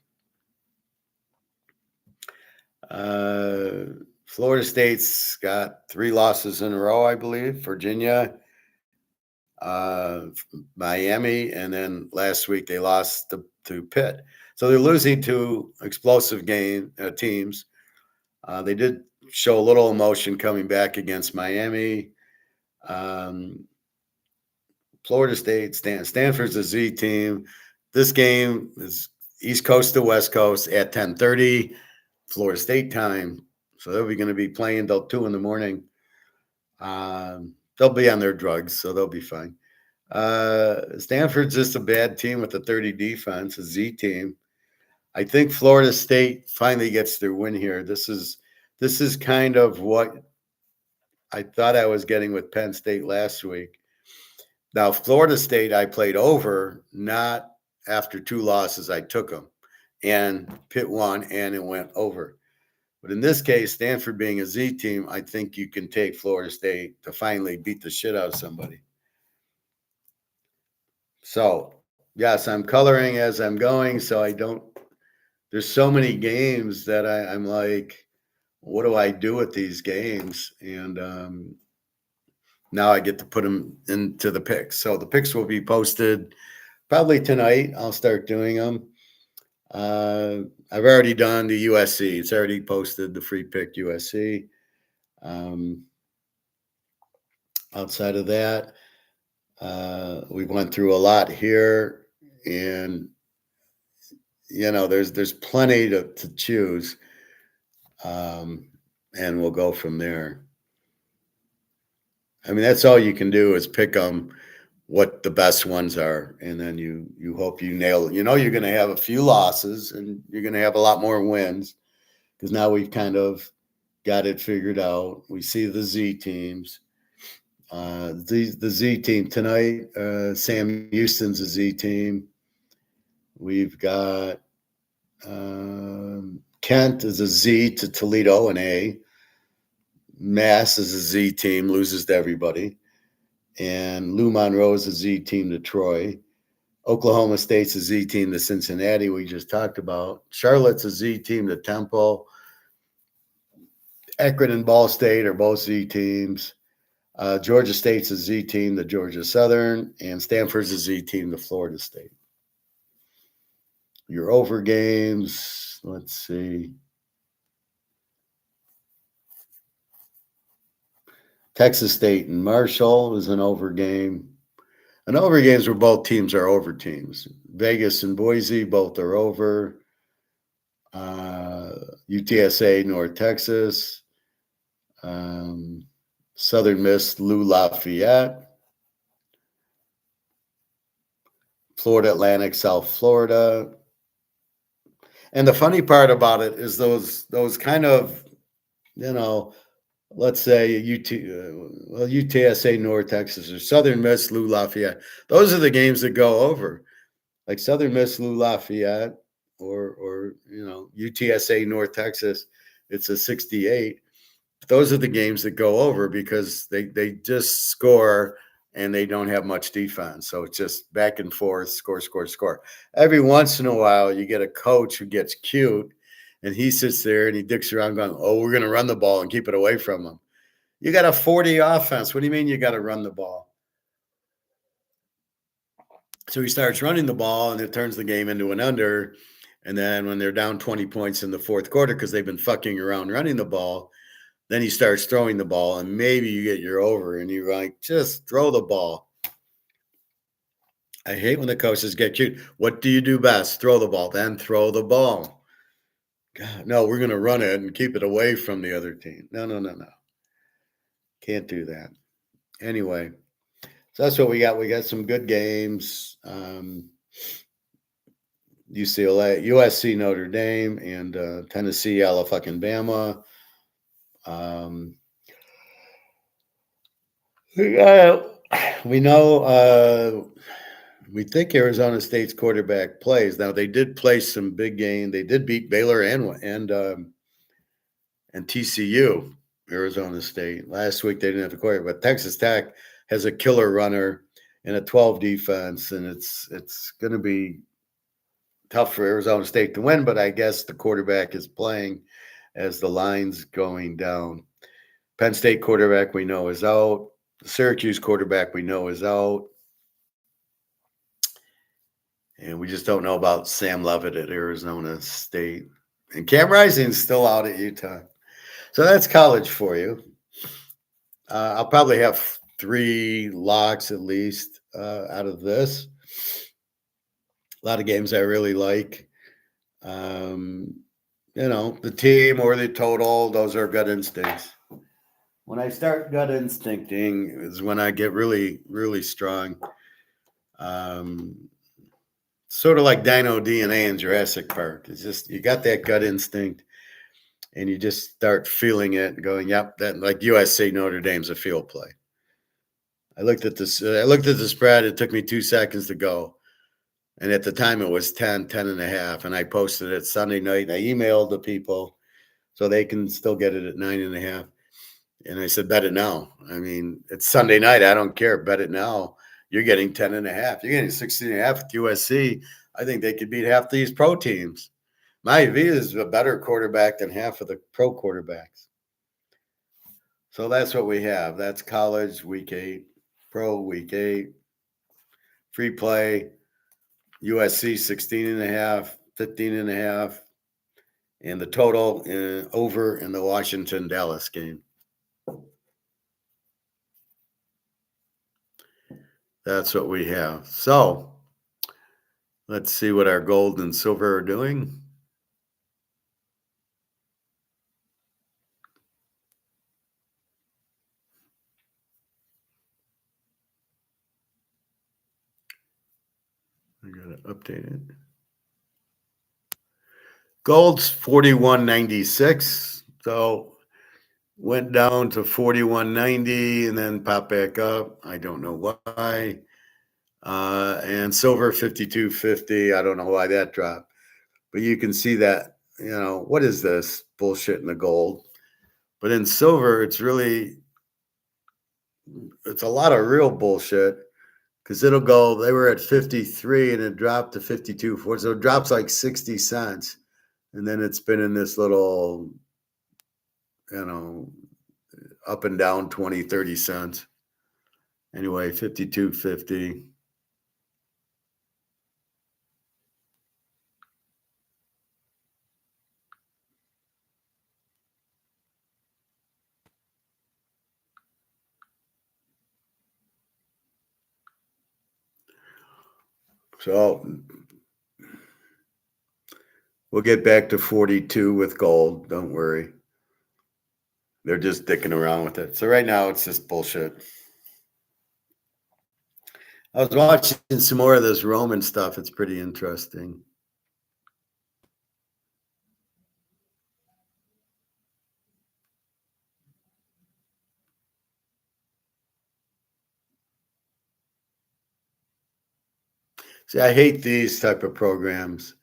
53.5. Florida State's got 3 losses in a row, I believe. Virginia, Miami, and then last week they lost to Pitt. So they're losing to explosive teams. They did show a little emotion coming back against Miami. Florida State, Stanford's a Z team. This game is East Coast to West Coast at 10:30, Florida State time. So they'll be going to be playing till 2 in the morning. They'll be on their drugs, so they'll be fine. Stanford's just a bad team with a 30 defense, a Z team. I think Florida State finally gets their win here. This is kind of what I thought I was getting with Penn State last week. Now, Florida State, I played over, not after 2 losses, I took them. And Pitt won, and it went over. But in this case, Stanford being a Z team, I think you can take Florida State to finally beat the shit out of somebody. So, yes, I'm coloring as I'm going, so I don't. There's so many games that I'm like, what do I do with these games? And now I get to put them into the picks. So the picks will be posted probably tonight. I'll start doing them. I've already done the USC. It's already posted, the free pick USC. Outside of that, we went through a lot here, and there's plenty to choose, and we'll go from there. I mean, that's all you can do is pick them, what the best ones are, and then you hope you nail it. You're going to have a few losses, and you're going to have a lot more wins, because now we've kind of got it figured out. We see the Z teams. The Z team tonight, Sam Houston's a Z team. We've got Kent is a Z to Toledo, an A. Mass is a Z team, loses to everybody. And Lou Monroe is a Z team to Troy. Oklahoma State's a Z team to Cincinnati, we just talked about. Charlotte's a Z team to Temple. Akron and Ball State are both Z teams. Georgia State's a Z team to Georgia Southern, and Stanford's a Z team to Florida State. Your over games, let's see. Texas State and Marshall is an over game. An over games where both teams are over teams. Vegas and Boise, both are over. UTSA, North Texas. Southern Miss, Lou Lafayette. Florida Atlantic, South Florida. And the funny part about it is those kind of, let's say UTSA, North Texas, or Southern Miss, Lou Lafayette. Those are the games that go over. Like Southern Miss, Lou Lafayette, or UTSA, North Texas, it's a 68. Those are the games that go over because they just score and they don't have much defense. So it's just back and forth, score, score, score. Every once in a while, you get a coach who gets cute, and he sits there and he dicks around going, oh, we're going to run the ball and keep it away from them. You got a 40 offense. What do you mean you got to run the ball? So he starts running the ball, and it turns the game into an under. And then when they're down 20 points in the fourth quarter because they've been fucking around running the ball, then he starts throwing the ball, and maybe you get your over, and you're like, just throw the ball. I hate when the coaches get cute. What do you do best? Throw the ball. Then throw the ball. God, no, we're going to run it and keep it away from the other team. No. Can't do that. Anyway, so that's what we got. We got some good games. UCLA, USC, Notre Dame, and Tennessee, Alabama. We know we think Arizona State's quarterback plays. Now they did play some big game. They did beat Baylor and TCU, Arizona State. Last week they didn't have a quarterback, but Texas Tech has a killer runner and a 12 defense, and it's going to be tough for Arizona State to win, but I guess the quarterback is playing as the line's going down. Penn State quarterback we know is out. The Syracuse quarterback we know is out. And we just don't know about Sam Leavitt at Arizona State. And Cam Rising's still out at Utah. So that's college for you. I'll probably have 3 locks at least out of this. A lot of games I really like. The team or the total, those are gut instincts. When I start gut instincting is when I get really, really strong. Sort of like dino DNA in Jurassic Park. It's just you got that gut instinct, and you just start feeling it, going, "Yep, that like USC Notre Dame's a field play." I looked at this. I looked at the spread. It took me 2 seconds to go, and at the time it was 10 and a half, and I posted it Sunday night. And I emailed the people so they can still get it at 9.5. And I said, bet it now. I mean, it's Sunday night. I don't care. Bet it now. You're getting 10.5. You're getting 16.5 with USC. I think they could beat half these pro teams. Maivia is a better quarterback than half of the pro quarterbacks. So that's what we have. That's college week 8, pro week 8, free play, USC 16.5, 15.5, and the total over in the Washington-Dallas game. That's what we have. So let's see what our gold and silver are doing. I gotta update it. Gold's 41.96. So went down to 41.90 and then popped back up. I don't know why. And silver 52.50. I don't know why that dropped. But you can see that, what is this bullshit in the gold? But in silver, it's a lot of real bullshit. Because it'll go, they were at 53 and it dropped to 52.4. So it drops like 60 cents. And then it's been in this little, up and down 20, 30 cents. Anyway, 52.50. So we'll get back to 42 with gold. Don't worry. They're just dicking around with it. So right now it's just bullshit. I was watching some more of this Roman stuff. It's pretty interesting. See, I hate these type of programs.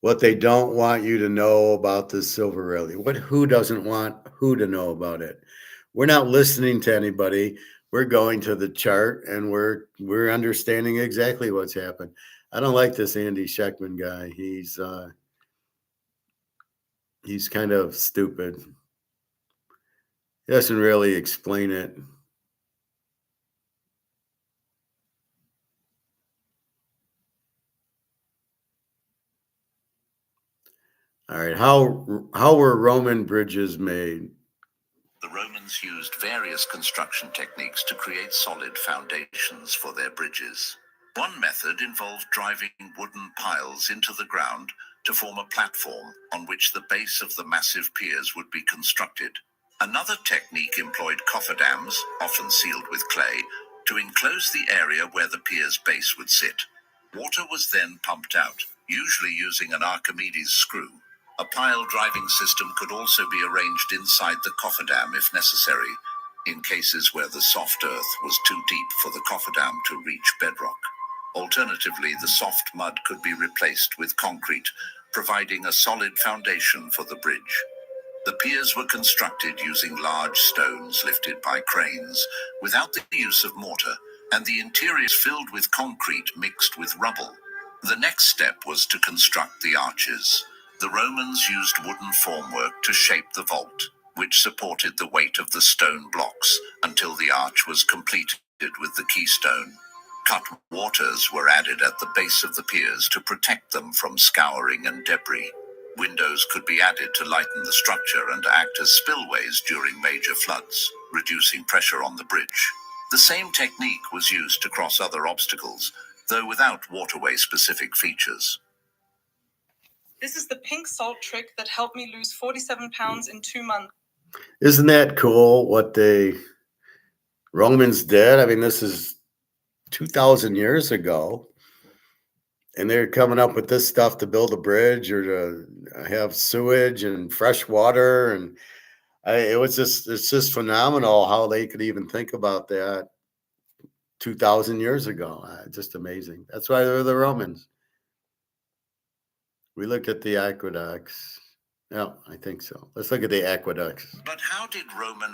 What they don't want you to know about the silver rally. Who doesn't want who to know about it? We're not listening to anybody. We're going to the chart and we're understanding exactly what's happened. I don't like this Andy Scheckman guy. He's kind of stupid. He doesn't really explain it. All right, how were Roman bridges made? The Romans used various construction techniques to create solid foundations for their bridges. One method involved driving wooden piles into the ground to form a platform on which the base of the massive piers would be constructed. Another technique employed cofferdams, often sealed with clay, to enclose the area where the pier's base would sit. Water was then pumped out, usually using an Archimedes screw. A pile driving system could also be arranged inside the cofferdam if necessary, in cases where the soft earth was too deep for the cofferdam to reach bedrock. Alternatively, the soft mud could be replaced with concrete, providing a solid foundation for the bridge. The piers were constructed using large stones lifted by cranes, without the use of mortar, and the interiors filled with concrete mixed with rubble. The next step was to construct the arches. The Romans used wooden formwork to shape the vault, which supported the weight of the stone blocks until the arch was completed with the keystone. Cut waters were added at the base of the piers to protect them from scouring and debris. Windows could be added to lighten the structure and act as spillways during major floods, reducing pressure on the bridge. The same technique was used to cross other obstacles, though without waterway-specific features. This is the pink salt trick that helped me lose 47 pounds in 2 months. Isn't that cool what the Romans did? I mean, this is 2,000 years ago, and they're coming up with this stuff to build a bridge or to have sewage and fresh water. And it's just phenomenal how they could even think about that 2,000 years ago. Just amazing. That's why they're the Romans. We look at the aqueducts. Yeah, I think so. Let's look at the aqueducts. But how did Roman